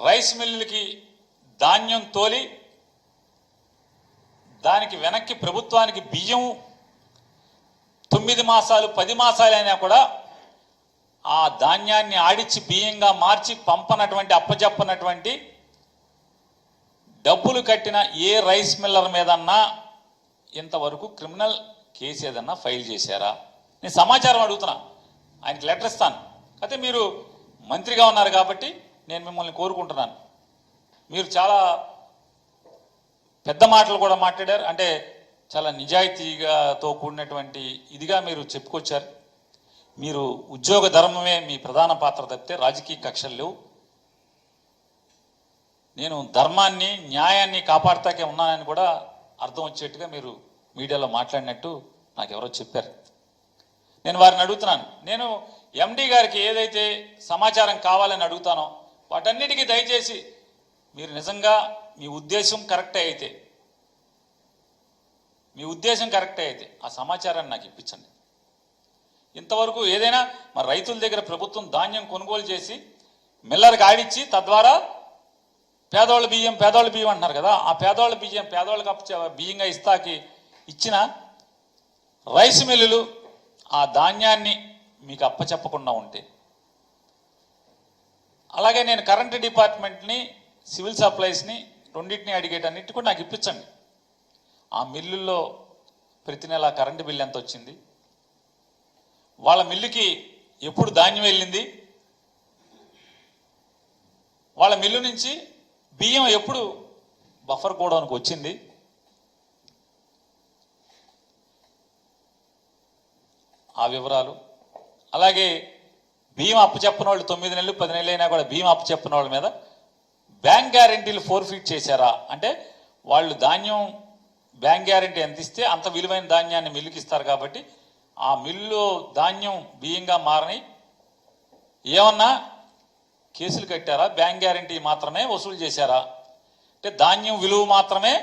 రైస్ మిల్లులకి ధాన్యం తోలి దానికి వెనక్కి ప్రభుత్వానికి బియ్యం 9 మాసాలు 10 మాసాలు అయినా కూడా ఆ ధాన్యాన్ని ఆడిచ్చి బియ్యంగా మార్చి పంపనటువంటి, అప్పచెప్పనటువంటి, డబ్బులు కట్టిన ఏ రైస్ మిల్లర్ మీదన్నా ఇంతవరకు క్రిమినల్ కేసు ఏదన్నా ఫైల్ చేశారా? నేను సమాచారం అడుగుతున్నా, ఆయనకి లెటర్ ఇస్తాను. అయితే మీరు మంత్రిగా ఉన్నారు కాబట్టి నేను మిమ్మల్ని కోరుకుంటున్నాను. మీరు చాలా పెద్ద మాటలు కూడా మాట్లాడారు, అంటే చాలా నిజాయితీగాతో కూడినటువంటి ఇదిగా మీరు చెప్పుకొచ్చారు. మీరు ఉద్యోగ ధర్మమే మీ ప్రధాన పాత్ర తప్పితే రాజకీయ కక్షలు లేవు. నేను ధర్మాన్ని, న్యాయాన్ని కాపాడుతాకే ఉన్నానని కూడా అర్థం వచ్చేట్టుగా మీరు మీడియాలో మాట్లాడినట్టు నాకు ఎవరో చెప్పారు. నేను వారిని అడుగుతున్నాను. నేను ఎండి గారికి ఏదైతే సమాచారం కావాలని అడుగుతానో వాటన్నిటికీ దయచేసి మీరు నిజంగా మీ ఉద్దేశం కరెక్టే అయితే, ఆ సమాచారాన్ని నాకు ఇప్పించండి. ఇంతవరకు ఏదైనా మరి రైతుల దగ్గర ప్రభుత్వం ధాన్యం కొనుగోలు చేసి మిల్లర్కి ఆడిచ్చి తద్వారా పేదవాళ్ళ బియ్యం అంటున్నారు కదా, ఆ పేదవాళ్ళ బియ్యం పేదవాళ్ళకి బియ్యంగా ఇస్తాకి ఇచ్చిన రైస్ మిల్లులు ఆ ధాన్యాన్ని మీకు అప్పచెప్పకుండా ఉంటే, అలాగే నేను కరెంటు డిపార్ట్మెంట్ని, సివిల్ సప్లైస్ని రెండింటిని అడిగేటన్నిటి కూడా నాకు ఇప్పించండి. ఆ మిల్లుల్లో ప్రతి నెల కరెంటు బిల్లు ఎంత వచ్చింది, వాళ్ళ మిల్లుకి ఎప్పుడు ధాన్యం వెళ్ళింది, వాళ్ళ మిల్లు నుంచి బియ్యం ఎప్పుడు బఫర్ గోడౌన్కి వచ్చింది, ఆ వివరాలు. అలాగే బియ్యం అప్పచెప్పని వాళ్ళు 9 నెలలు 10 నెలలు అయినా కూడా బియ్యం అప్పచెప్పని వాళ్ళ మీద బ్యాంక్ గ్యారెంటీలు ఫోర్ఫిట్ చేశారా? అంటే వాళ్ళు ధాన్యం బ్యాంక్ గ్యారెంటీ ఎంత ఇస్తే అంత విలువైన ధాన్యాన్ని మిల్లుకి ఇస్తారు కాబట్టి ఆ మిల్లు ధాన్యం బియ్యంగా మారని ఏమన్నా కేసులు కట్టారా? బ్యాంక్ గ్యారెంటీ మాత్రమే వసూలు చేశారా? అంటే ధాన్యం విలువ మాత్రమే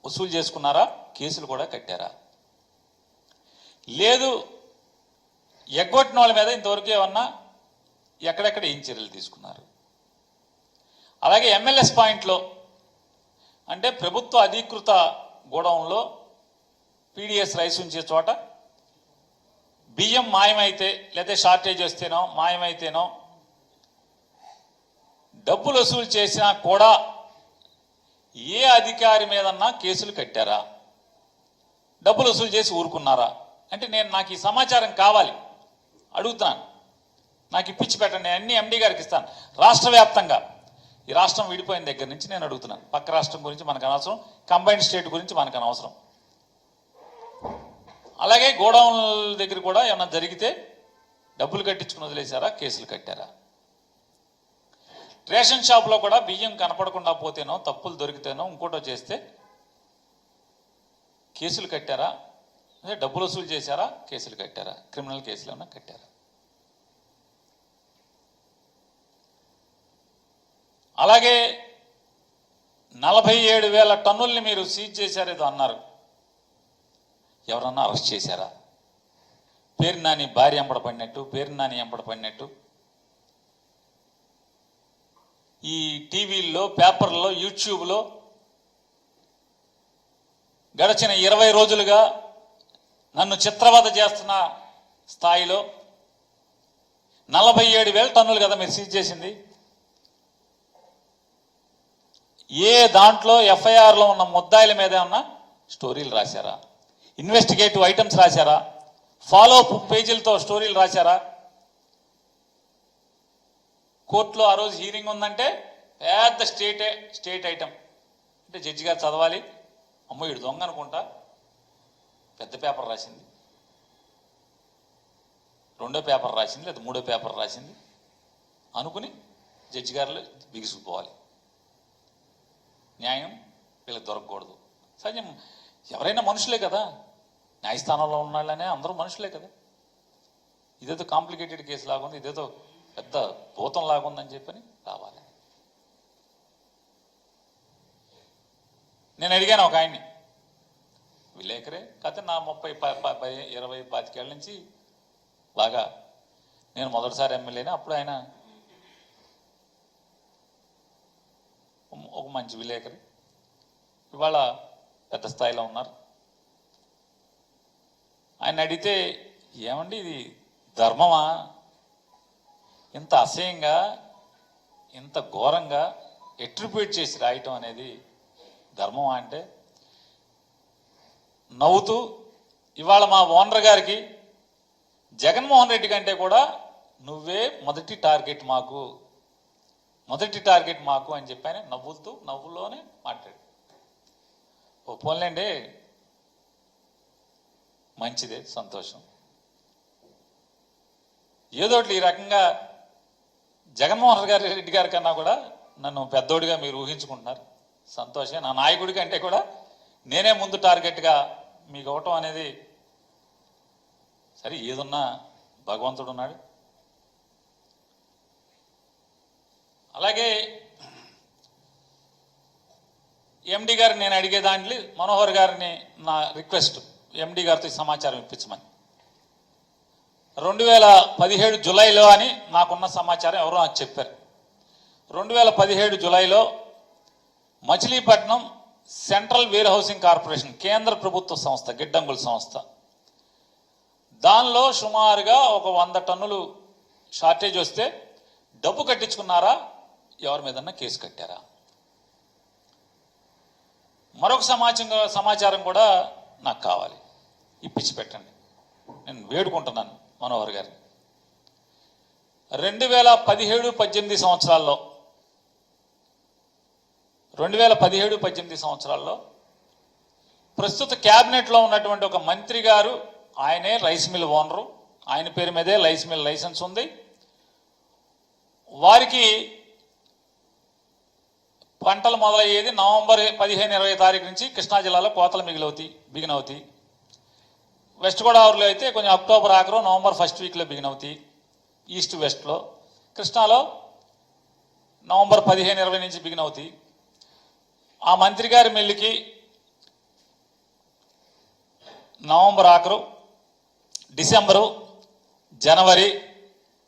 వసూలు చేసుకున్నారా? కేసులు కూడా కట్టారా? లేదు ఎగ్గొట్టిన వాళ్ళ మీద ఇంతవరకు ఏమన్నా ఎక్కడెక్కడ ఏం చర్యలు తీసుకున్నారు? అలాగే ఎంఎల్ఎస్ పాయింట్లో అంటే ప్రభుత్వ అధీకృత గోడౌన్లో పీడిఎస్ రైస్ ఉంచే చోట బియ్యం మాయమైతే లేదా షార్టేజ్ వస్తేనో మాయమైతేనో డబ్బులు వసూలు చేసినా కూడా ఏ అధికారి మీదన్నా కేసులు కట్టారా? డబ్బులు వసూలు చేసి ఊరుకున్నారా? అంటే నాకు ఈ సమాచారం కావాలి, అడుగుతున్నాను. నాకు ఇప్పించి పెట్టండి, అన్ని ఎండి గారికి ఇస్తాను. రాష్ట్ర వ్యాప్తంగా ఈ రాష్ట్రం విడిపోయిన దగ్గర నుంచి నేను అడుగుతున్నాను. పక్క రాష్ట్రం గురించి మనకు అనవసరం, కంబైన్డ్ స్టేట్ గురించి మనకు అనవసరం. అలాగే గోడౌన్ల దగ్గర కూడా ఏమన్నా జరిగితే డబ్బులు కట్టించుకుని వదిలేశారా? కేసులు కట్టారా? రేషన్ షాప్లో కూడా బియ్యం కనపడకుండా పోతేనో, తప్పులు దొరికితేనో, ఇంకోటో చేస్తే కేసులు కట్టారా? అదే డబ్బులు వసూలు చేశారా? కేసులు కట్టారా? క్రిమినల్ కేసులు ఏమన్నా కట్టారా? అలాగే 47,000 టన్నుల్ని మీరు సీజ్ చేశారేదో అన్నారు. ఎవరన్నా అరెస్ట్ చేశారా? పేరు నాని భార్య ఎంబడపడినట్టు, పేరు నాని ఎంబడపడినట్టు ఈ టీవీల్లో, పేపర్లో, యూట్యూబ్లో గడిచిన 20 రోజులుగా నన్ను చిత్రవద చేస్తున్న స్థాయిలో 47,000 టన్నులు కదా మీరు సీజ్ చేసింది. ఏ దాంట్లో ఎఫ్ఐఆర్లో ఉన్న ముద్దాయిల మీద ఉన్న స్టోరీలు రాశారా? ఇన్వెస్టిగేటివ్ ఐటమ్స్ రాశారా? ఫాలో అప్ పేజీలతో స్టోరీలు రాశారా? కోర్టులో ఆ రోజు హీరింగ్ ఉందంటే పెద్ద స్టేట్ ఐటమ్ అంటే జడ్జి గారు చదవాలి, అమ్మో ఇడు దొంగ అనుకుంటా, పెద్ద పేపర్ రాసింది, రెండో పేపర్ రాసింది లేదా మూడో పేపర్ రాసింది అనుకుని జడ్జి గారు బిగుసుకుపోవాలి. న్యాయం వీళ్ళకి దొరకకూడదు. సహజం, ఎవరైనా మనుషులే కదా, న్యాయస్థానంలో ఉన్న వాళ్ళనే అందరూ మనుషులే కదా. ఇదేదో కాంప్లికేటెడ్ కేసు లాగుంది, ఇదేదో పెద్ద భూతం లాగుందని చెప్పని రావాలి. నేను అడిగాను ఒక ఆయన్ని, విలేకరే కాకపోతే నా 20-25 ఏళ్ళ నుంచి బాగా, నేను మొదటిసారి ఎమ్మెల్యేనే, అప్పుడు ఆయన ఒక మంచి విలేకరి, ఇవాళ పెద్ద స్థాయిలో ఉన్నారు. ఆయన అడిగితే, ఏమండి ఇది ధర్మమా? ఇంత అసహ్యంగా ఇంత ఘోరంగా ఎట్రిబ్యూట్ చేసి రాయటం అనేది ధర్మమా అంటే నవ్వుతూ, ఇవాళ మా ఓనర్ గారికి జగన్మోహన్ రెడ్డి కంటే కూడా నువ్వే మొదటి టార్గెట్ మాకు అని చెప్పి ఆయన నవ్వుల్లోనే మాట్లాడు. ఓ పోన్లేండి, మంచిదే, సంతోషం. ఏదోటి ఈ రకంగా జగన్మోహన్ రెడ్డి గారి కన్నా కూడా నన్ను పెద్దోడిగా మీరు ఊహించుకుంటున్నారు, సంతోషం. నా నాయకుడి కంటే కూడా నేనే ముందు టార్గెట్గా మీకు ఇవ్వటం అనేది, సరే ఏదున్నా భగవంతుడు ఉన్నాడు. అలాగే ఎండి గారు నేను అడిగే దాంట్లో మనోహర్ గారిని నా రిక్వెస్ట్, ఎండి గారితో సమాచారం ఇప్పించమని. 2017 జూలైలో అని నాకున్న సమాచారం ఎవరో నాకు చెప్పారు. 2017 జూలైలో Machilipatnam central warehousing corporation, కేంద్ర ప్రభుత్వ సంస్థ, గిడ్డంగుల సంస్థ, దానిలో సుమారుగా ఒక 100 టన్నులు షార్టేజ్ వస్తే డబ్బు కట్టించుకున్నారా, ఎవరి మీదన్నా కేసు కట్టారా? మరొక సమాచారం కూడా నాకు కావాలి, ఇప్పించి పెట్టండి. నేను వేడుకుంటున్నాను మనోహర్ గారిని. 2017-18 సంవత్సరాల్లో 2017-18 సంవత్సరాల్లో ప్రస్తుత క్యాబినెట్లో ఉన్నటువంటి ఒక మంత్రి గారు, ఆయనే రైస్ మిల్ ఓనరు, ఆయన పేరు మీదే రైస్ మిల్ లైసెన్స్ ఉంది. వారికి పంటలు మొదలయ్యేది నవంబర్ 15-20 తారీఖు నుంచి కృష్ణా జిల్లాలో కోతలు బిగినవుతాయి. వెస్ట్ గోదావరిలో అయితే కొంచెం అక్టోబర్ ఆఖరు నవంబర్ ఫస్ట్ వీక్లో బిగినవుతాయి, ఈస్ట్ వెస్ట్లో. కృష్ణాలో నవంబర్ 15-20 నుంచి బిగినవుతాయి. ఆ మంత్రి గారి మిల్లుకి నవంబర్ ఆఖరు, డిసెంబరు, జనవరి,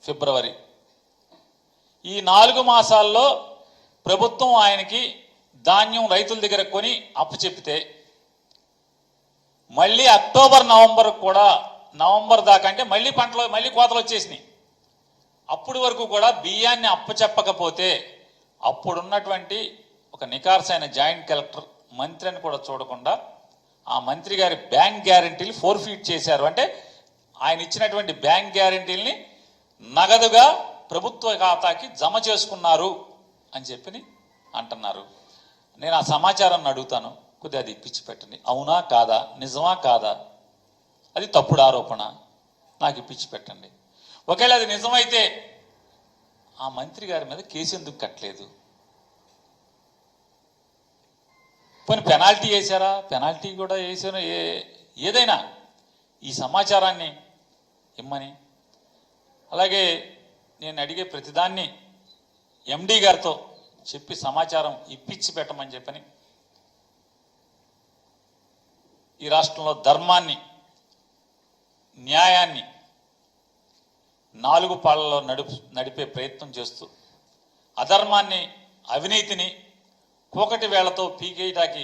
ఫిబ్రవరి, ఈ 4 మాసాల్లో ప్రభుత్వం ఆయనకి ధాన్యం రైతుల దగ్గర కొని అప్పచెప్పితే, మళ్ళీ అక్టోబర్ నవంబర్ కూడా, నవంబర్ దాకా అంటే మళ్ళీ కోతలు వచ్చేసినాయి. అప్పటి వరకు కూడా బియ్యాన్ని అప్పచెప్పకపోతే అప్పుడున్నటువంటి ఒక నికార్సైన జాయింట్ కలెక్టర్, మంత్రి అని కూడా చూడకుండా ఆ మంత్రి గారి బ్యాంక్ గ్యారంటీలు ఫోర్ఫీట్ చేశారు. అంటే ఆయన ఇచ్చినటువంటి బ్యాంక్ గ్యారంటీల్ని నగదుగా ప్రభుత్వ ఖాతాకి జమ చేసుకున్నారు అని చెప్పి అంటున్నారు. నేను ఆ సమాచారాన్ని అడుగుతాను, కొద్దిగా అది ఇప్పించి పెట్టండి. అవునా కాదా, నిజమా కాదా, అది తప్పుడు ఆరోపణ, నాకు ఇప్పించి పెట్టండి. ఒకవేళ అది నిజమైతే ఆ మంత్రి గారి మీద కేసు ఎందుకు కట్టలేదు? పోనీ పెనాల్టీ వేశారా? పెనాల్టీ కూడా వేసాను. ఏదైనా ఈ సమాచారాన్ని ఇమ్మని, అలాగే నేను అడిగే ప్రతిదాన్ని ఎండి గారితో చెప్పి సమాచారం ఇప్పించి పెట్టమని చెప్పని, ఈ రాష్ట్రంలో ధర్మాన్ని, న్యాయాన్ని 4 పాళ్లలో నడిపే ప్రయత్నం చేస్తూ అధర్మాన్ని, అవినీతిని కూకటి వేళ్లతో పీకేయడానికి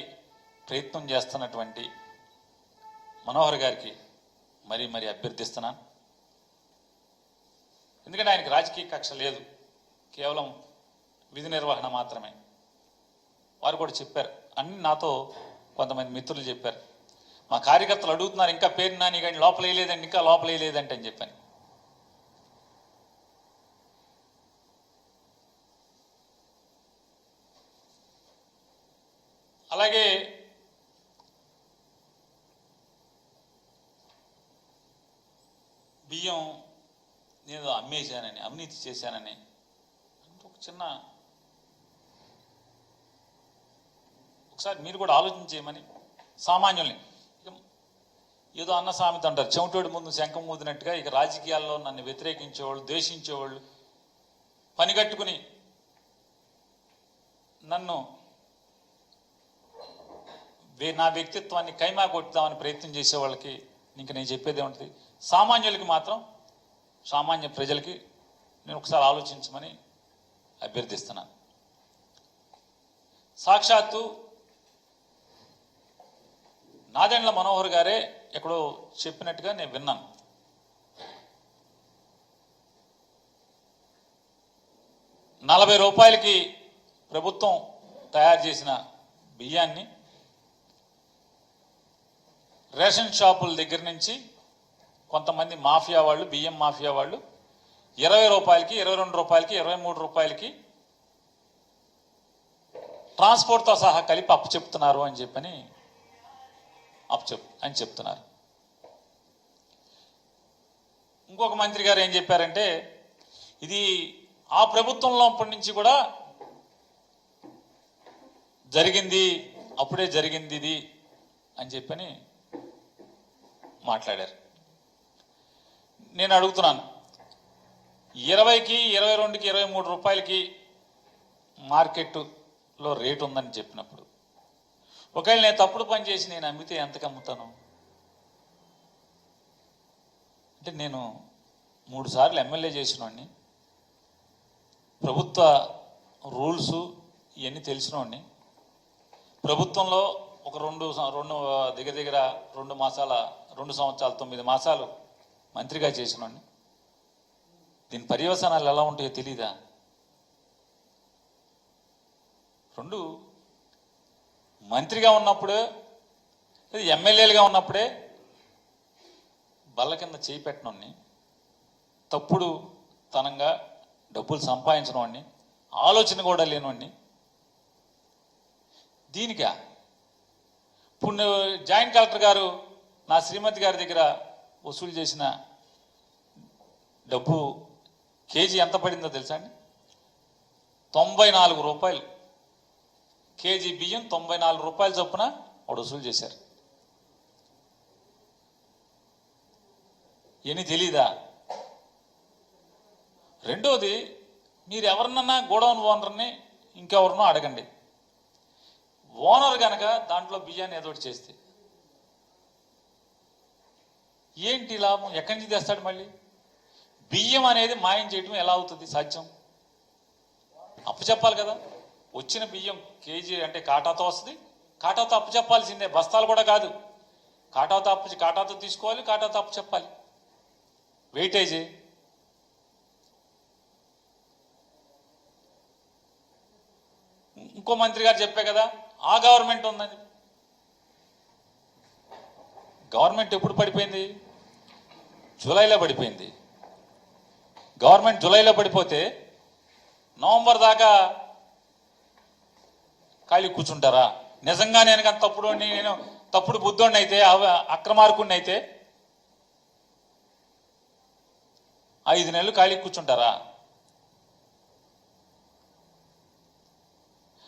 ప్రయత్నం చేస్తున్నటువంటి మనోహర్ గారికి మరీ అభ్యర్థిస్తున్నాను. ఎందుకంటే ఆయనకి రాజకీయ కక్ష లేదు, కేవలం విధి నిర్వహణ మాత్రమే. వారు కూడా చెప్పారు. అన్ని నాతో కొంతమంది మిత్రులు చెప్పారు. మా కార్యకర్తలు అడుగుతున్నారు, ఇంకా పేరు నాని కానీ లోపల వేయలేదండి, ఇంకా లోపల వేయలేదంటే అని చెప్పాను. అలాగే బియ్యం నేను అమ్మేశానని, అవినీతి చేశానని ఒక చిన్న ఒకసారి మీరు కూడా ఆలోచించేయమని సామాన్యుల్ని. ఏదో అన్న సామెత అంటారు, చెమటోడి ముందు శంఖం ఊదినట్టుగా ఇక రాజకీయాల్లో నన్ను వ్యతిరేకించేవాళ్ళు, ద్వేషించేవాళ్ళు, పనిగట్టుకుని నన్ను నా వ్యక్తిత్వాన్ని కైమా కొట్టుదామని ప్రయత్నం చేసే వాళ్ళకి ఇంక నేను చెప్పేది ఏముంటుంది, సామాన్యులకి మాత్రం, సామాన్య ప్రజలకి నేను ఒకసారి ఆలోచించమని అభ్యర్థిస్తున్నాను. సాక్షాత్తు నాదెండ్ల మనోహర్ గారే ఎక్కడో చెప్పినట్టుగా నేను విన్నాను. ₹40 ప్రభుత్వం తయారు చేసిన బియ్యాన్ని రేషన్ షాపుల దగ్గర నుంచి కొంతమంది మాఫియా వాళ్ళు, బియ్యం మాఫియా వాళ్ళు ₹20, ₹22, ₹23 ట్రాన్స్పోర్ట్తో సహా కలిపి అప్పచెప్తున్నారు అని చెప్పని చెప్తున్నారు. ఇంకొక మంత్రి గారు ఏం చెప్పారంటే, ఇది ఆ ప్రభుత్వంలో అప్పటి నుంచి కూడా జరిగింది, అప్పుడే జరిగింది ఇది అని చెప్పని మాట్లాడారు. నేను అడుగుతున్నాను, 20కి, 22కి, ₹23 మార్కెట్లో రేటు ఉందని చెప్పినప్పుడు, ఒకవేళ నేను తప్పుడు పని చేసి నేను అమ్మితే ఎంతకు అమ్ముతాను? అంటే నేను 3 సార్లు ఎమ్మెల్యే చేసినోడిని, ప్రభుత్వ రూల్స్ ఇవన్నీ తెలిసినోడిని, ప్రభుత్వంలో ఒక దగ్గర 2 సంవత్సరాలు 9 మాసాలు మంత్రిగా చేసినోడిని. దీని పర్యవసానాలు ఎలా ఉంటాయో తెలీదా? 2 మంత్రిగా ఉన్నప్పుడే, ఎమ్మెల్యేలుగా ఉన్నప్పుడే బల్ల కింద చేయి పెట్టినోడిని, తప్పుడు తనంగా డబ్బులు సంపాదించిన వాడిని, ఆలోచన కూడా లేనివాడిని. దీనికా ఇప్పుడు జాయింట్ కలెక్టర్ గారు నా శ్రీమతి గారి దగ్గర వసూలు చేసిన డబ్బు కేజీ ఎంత పడిందో తెలుసా అండి? ₹94. కేజీ బియ్యం ₹94 చొప్పున వాడు వసూలు చేశారు. ఏమీ తెలీదా? రెండోది, మీరు ఎవరినన్నా గోడౌన్ ఓనర్ని ఇంకెవరినో అడగండి, ఓనర్ కనుక దాంట్లో బియ్యాన్ని ఏదో ఒకటి చేస్తే ఏంటి లాభం? ఎక్కడి నుంచి తెస్తాడు? మళ్ళీ బియ్యం అనేది మాయం చేయడం ఎలా అవుతుంది సాధ్యం? అప్పు చెప్పాలి కదా. వచ్చిన బియ్యం కేజీ అంటే కాటాతో వస్తుంది, కాటాతో అప్పు చెప్పాల్సిందే, బస్తాలు కూడా కాదు. కాటాతో తీసుకోవాలి, కాటాతో అప్పు చెప్పాలి. వెయిటేజీ ఇంకో మంత్రి గారు చెప్పే కదా, ఆ గవర్నమెంట్ ఉందని. గవర్నమెంట్ ఎప్పుడు పడిపోయింది? జూలైలో పడిపోయింది. గవర్నమెంట్ జూలైలో పడిపోతే నవంబర్ దాకా ఖాళీ కూర్చుంటారా? నిజంగా నేను తప్పుడు బుద్ధోడిని అయితే, అక్రమార్కుడిని అయితే 5 నెలలు ఖాళీ కూర్చుంటారా?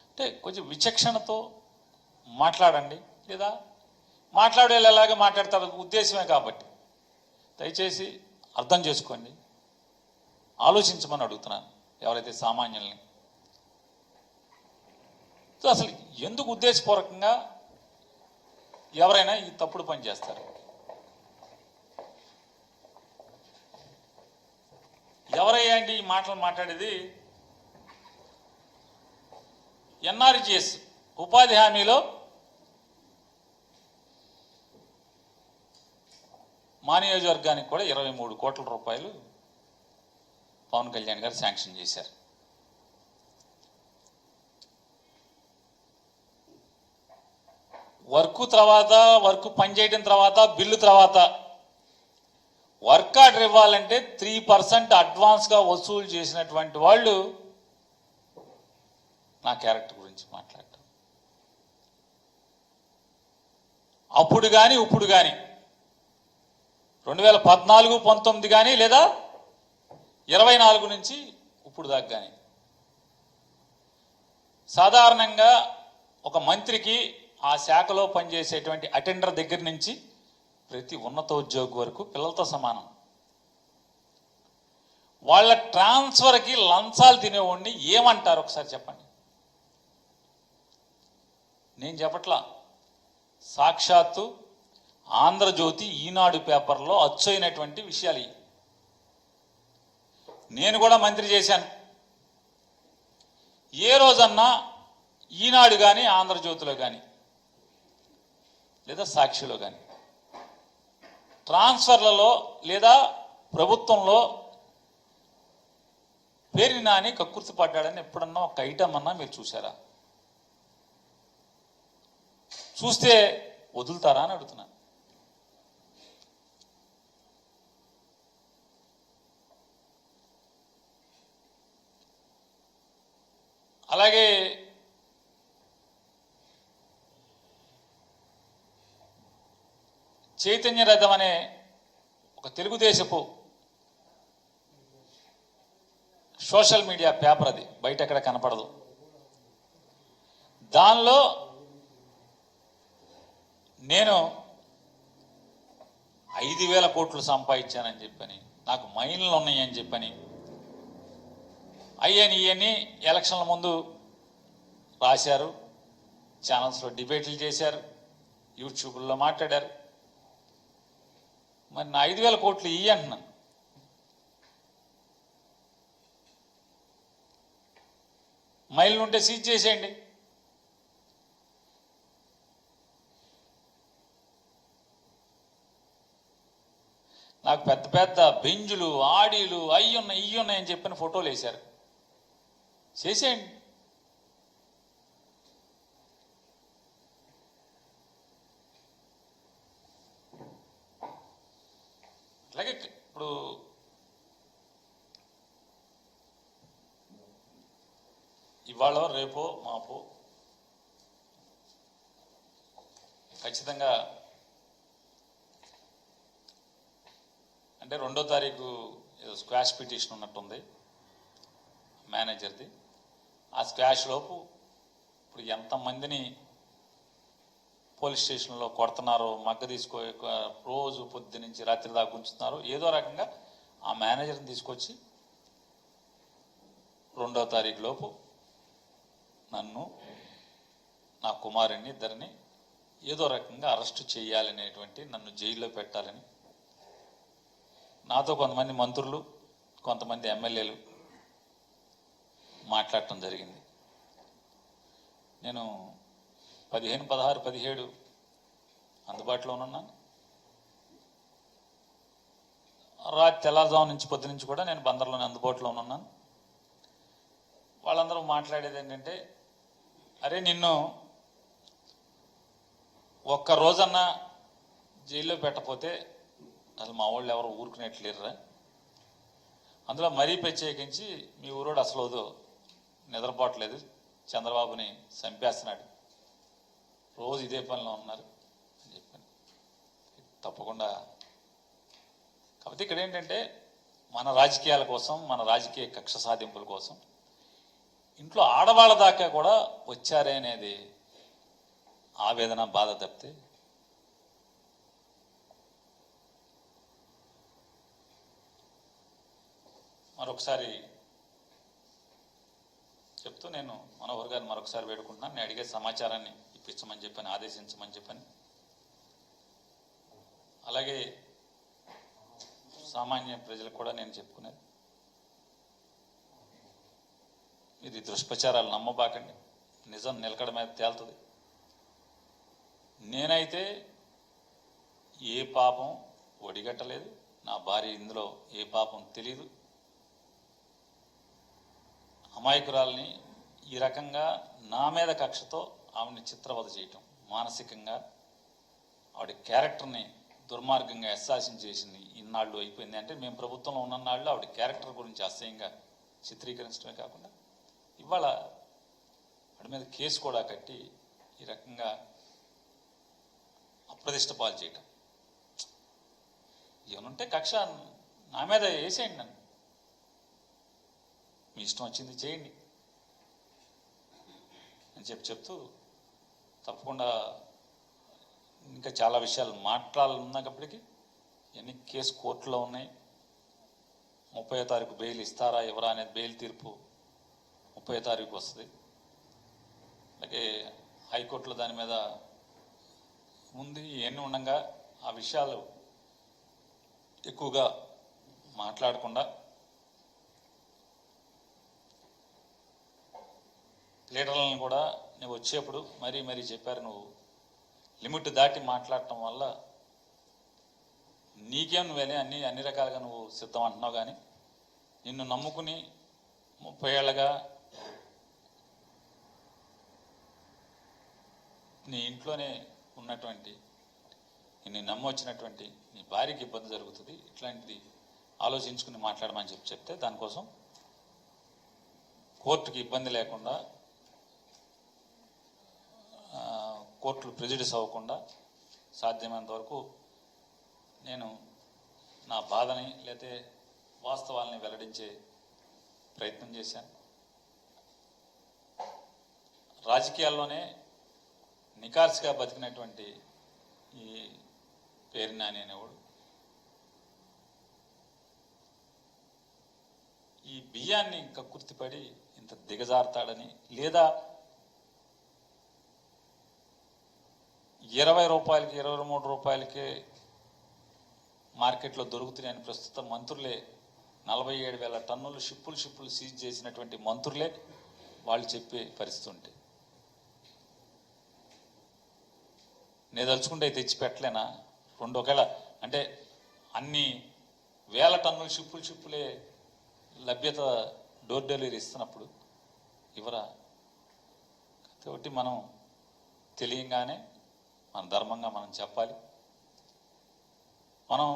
అంటే కొంచెం విచక్షణతో మాట్లాడండి, లేదా మాట్లాడేలాగా మాట్లాడతారు ఉద్దేశమే కాబట్టి దయచేసి అర్థం చేసుకోండి, ఆలోచించమని అడుగుతున్నాను ఎవరైతే సామాన్యుల్ని. సో అసలు ఎందుకు ఉద్దేశపూర్వకంగా ఎవరైనా ఈ తప్పుడు పని చేస్తారు? ఎవరయ్యా అండి ఈ మాటలు మాట్లాడేది? ఎన్ఆర్జీఎస్ ఉపాధి హామీలో మా నియోజకవర్గానికి కూడా ₹23 కోట్ల పవన్ కళ్యాణ్ గారు శాంక్షన్ చేశారు. వర్క్ తర్వాత వర్క్ పనిచేయడం తర్వాత బిల్లు తర్వాత వర్క్ ఆర్డర్ ఇవ్వాలంటే 3% అడ్వాన్స్గా వసూలు చేసినటువంటి వాళ్ళు నా క్యారెక్టర్ గురించి మాట్లాడటం. అప్పుడు కానీ ఇప్పుడు కానీ 2014-19 కానీ లేదా 24 నుంచి ఇప్పుడు దాకా కానీ సాధారణంగా ఒక మంత్రికి ఆ శాఖలో పనిచేసేటువంటి అటెండర్ దగ్గర నుంచి ప్రతి ఉన్నతోద్యోగి వరకు పిల్లలతో సమానం. వాళ్ళ ట్రాన్స్ఫర్కి లంచాలు తినేవాడిని ఏమంటారు ఒకసారి చెప్పండి. నేను చెప్పట్లా, సాక్షాత్తు ఆంధ్రజ్యోతి ఈనాడు పేపర్లో అచ్చయినటువంటి విషయాలు ఇవి. నేను కూడా మంత్రి చేశాను. ఏ రోజన్నా ఈనాడు కానీ ఆంధ్రజ్యోతిలో కానీ లేదా సాక్షిలో కానీ ట్రాన్స్ఫర్లలో లేదా ప్రభుత్వంలో పేరుని నాని కక్కుర్తి పడ్డాడని ఎప్పుడన్నా ఒక ఐటమ్ అన్నా మీరు చూసారా? చూస్తే వదులుతారా అని అడుగుతున్నా. అలాగే చైతన్య రథం అనే ఒక తెలుగుదేశపు సోషల్ మీడియా పేపర్, అది బయట ఎక్కడ కనపడదు. దానిలో నేను 5,000 కోట్లు సంపాదించానని చెప్పని, నాకు మైన్లు ఉన్నాయని చెప్పని, ఇవన్నీ ఎలక్షన్ల ముందు రాశారు, ఛానల్స్లో డిబేట్లు చేశారు, యూట్యూబ్లో మాట్లాడారు. మరి నా 5,000 కోట్లు అంటున్నాను. మైళ్ళు ఉంటే సీజ్ చేసేయండి. నాకు పెద్ద పెద్ద బెంజులు, ఆడీలు, అయ్యున్నాయి ఇయ్యున్నాయని చెప్పిన ఫోటోలు వేశారు. చేసేయండి. అలాగే ఇప్పుడు ఇవాళ రేపో మాపో ఖచ్చితంగా అంటే 2వ తారీఖు ఏదో స్క్వాష్ పిటిషన్ ఉన్నట్టుంది మేనేజర్ది. ఆ స్క్వాష్ లోపు ఇప్పుడు ఎంతమందిని పోలీస్ స్టేషన్లో కొడుతున్నారో, మగ్గ తీసుకో రోజు పొద్దు నుంచి రాత్రి దాకా ఉంచుతున్నారో, ఏదో రకంగా ఆ మేనేజర్ని తీసుకొచ్చి 2వ తారీఖు లోపు నన్ను, నా కుమారుణ్ణి, ఇద్దరిని ఏదో రకంగా అరెస్టు చేయాలనేటువంటి, నన్ను జైల్లో పెట్టాలని నాతో కొంతమంది మంత్రులు, కొంతమంది ఎమ్మెల్యేలు మాట్లాడటం జరిగింది. నేను 15, 16, 17 అందుబాటులో ఉన్నాను. రాత్రి తెల్లారుజాము నుంచి పొద్దు నుంచి కూడా నేను బందర్లోనే అందుబాటులో ఉన్నాను. వాళ్ళందరూ మాట్లాడేది ఏంటంటే, అరే నిన్ను ఒక్క రోజన్నా జైల్లో పెట్టకపోతే అసలు మా వాళ్ళు ఎవరు ఊరుకునేట్లేరురా, అందులో మరీ ప్రత్యేకించి మీ ఊరోడు అసలు నిద్రపోవట్లేదు, చంద్రబాబుని చంపేస్తున్నాడు, రోజు ఇదే పనిలో ఉన్నారు అని చెప్పాను. తప్పకుండా. కాబట్టి ఇక్కడ ఏంటంటే, మన రాజకీయాల కోసం, మన రాజకీయ కక్ష సాధింపుల కోసం ఇంట్లో ఆడవాళ్ళ దాకా కూడా వచ్చారే అనేది ఆవేదన, బాధ తప్పితే మరొకసారి చెప్తూ నేను మనోహర్ గారిని మరొకసారి వేడుకుంటున్నాను. నేను అడిగే సమాచారాన్ని ఇప్పించమని చెప్పని, ఆదేశించమని చెప్పని, అలాగే సామాన్య ప్రజలకు కూడా నేను చెప్పుకునేది, ఇది దుష్ప్రచారాలు నమ్మబాకండి, నిజం నిలకడ మీద తేలుతుంది. నేనైతే ఏ పాపం ఒడిగట్టలేదు, నా భార్య ఇందులో ఏ పాపం తెలీదు. అమాయకురాల్ని ఈ రకంగా నా మీద కక్షతో ఆమెని చిత్రవధ చేయటం మానసికంగా ఆవిడ క్యారెక్టర్ని దుర్మార్గంగా అసాసిన్ చేసింది ఇన్నాళ్ళు అయిపోయింది. అంటే మేము ప్రభుత్వంలో ఉన్ననాళ్ళు ఆవిడ క్యారెక్టర్ గురించి అసహ్యంగా చిత్రీకరించడమే కాకుండా ఇవాళ ఆవిడ మీద కేసు కూడా కట్టి ఈ రకంగా అప్రదిష్ట పాలు చేయడం, ఏమనుంటే కక్ష నా మీద వేసేయండి, నన్ను మీ ఇష్టం వచ్చింది చేయండి అని చెప్తూ తప్పకుండా ఇంకా చాలా విషయాలు మాట్లాడాలన్నప్పటికీ ఇవన్నీ కేసు కోర్టులో ఉన్నాయి. 30వ తారీఖు బెయిల్ ఇస్తారా ఎవరా అనేది బెయిల్ తీర్పు 30వ తారీఖు వస్తుంది. అలాగే హైకోర్టులో దాని మీద ఉంది. ఇవన్నీ ఉండగా ఆ విషయాలు ఎక్కువగా మాట్లాడకుండా లీడర్లను కూడా నువ్వు వచ్చేప్పుడు మరీ చెప్పారు, నువ్వు లిమిట్ దాటి మాట్లాడటం వల్ల నీకేం నువ్వేనే అన్ని రకాలుగా నువ్వు సిద్ధం అంటున్నావు. కానీ నిన్ను నమ్ముకుని 30 ఏళ్ళగా నీ ఇంట్లోనే ఉన్నటువంటి నిన్ను నమ్మొచ్చినటువంటి నీ భార్యకి ఇబ్బంది జరుగుతుంది, ఇట్లాంటిది ఆలోచించుకుని మాట్లాడమని చెప్తే దానికోసం కోర్టుకి ఇబ్బంది లేకుండా, కోర్టులు ప్రెజుడిస్ అవ్వకుండా సాధ్యమైనంత వరకు నేను నా బాధని లేతే వాస్తవాలని వెల్లడించే ప్రయత్నం చేశాను. రాజకీయాల్లోనే నికార్స్గా బతికినటువంటి ఈ పేరు నాని అనేవాడు ఈ బియ్యాన్ని ఇంకా గుర్తుపడి ఇంత దిగజారుతాడని, లేదా 20 రూపాయలకి 23 రూపాయలకే మార్కెట్లో దొరుకుతున్నాయని ప్రస్తుతం మంత్రులే 47,000 టన్నులు షిప్పులు సీజ్ చేసినటువంటి మంత్రులే వాళ్ళు చెప్పే పరిస్థితి ఉంటే నేను తలుచుకుంటే తెచ్చి పెట్టలేనా? ఒకవేళ అంటే అన్ని వేల టన్నులు షిప్పులే లభ్యత డోర్ డెలివరీ ఇస్తున్నప్పుడు ఇవరా? కాబట్టి మనం తెలియంగానే మన ధర్మంగా మనం చెప్పాలి. మనం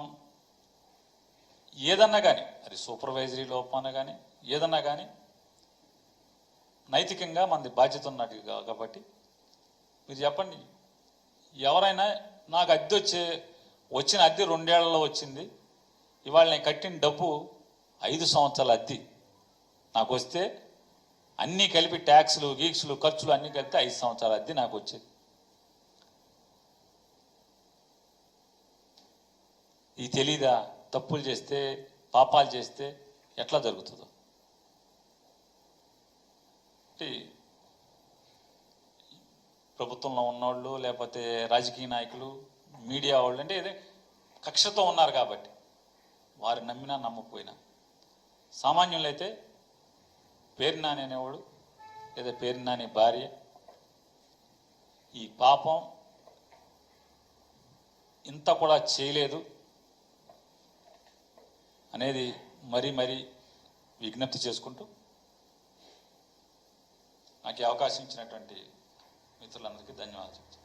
ఏదన్నా కానీ అది సూపర్వైజరీ లోపమన్నా కానీ ఏదన్నా కానీ నైతికంగా మనది బాధ్యత ఉన్నట్టు కాబట్టి మీరు చెప్పండి. ఎవరైనా నాకు అద్దె వచ్చిన అద్దె 2 ఏళ్లలో వచ్చింది, ఇవాళ నేను కట్టిన డబ్బు 5 సంవత్సరాల అద్దె నాకు వస్తే అన్నీ కలిపి ట్యాక్సులు గీక్సులు ఖర్చులు అన్నీ కలిపితే 5 సంవత్సరాల అద్దె నాకు వచ్చేది. ఇది తెలీదా? తప్పులు చేస్తే పాపాలు చేస్తే ఎట్లా జరుగుతుందో. ప్రభుత్వంలో ఉన్నోళ్ళు లేకపోతే రాజకీయ నాయకులు మీడియా వాళ్ళు అంటే ఇదే కక్షతో ఉన్నారు కాబట్టి వారు నమ్మినా నమ్మకపోయినా, సామాన్యులైతే పేరు నాని అనేవాడు లేదా పేరు నాని భార్య ఈ పాపం ఇంత కూడా చేయలేదు అనేది మరీ విజ్ఞప్తి చేసుకుంటూ నాకు అవకాశం ఇచ్చినటువంటి మిత్రులందరికీ ధన్యవాదాలు.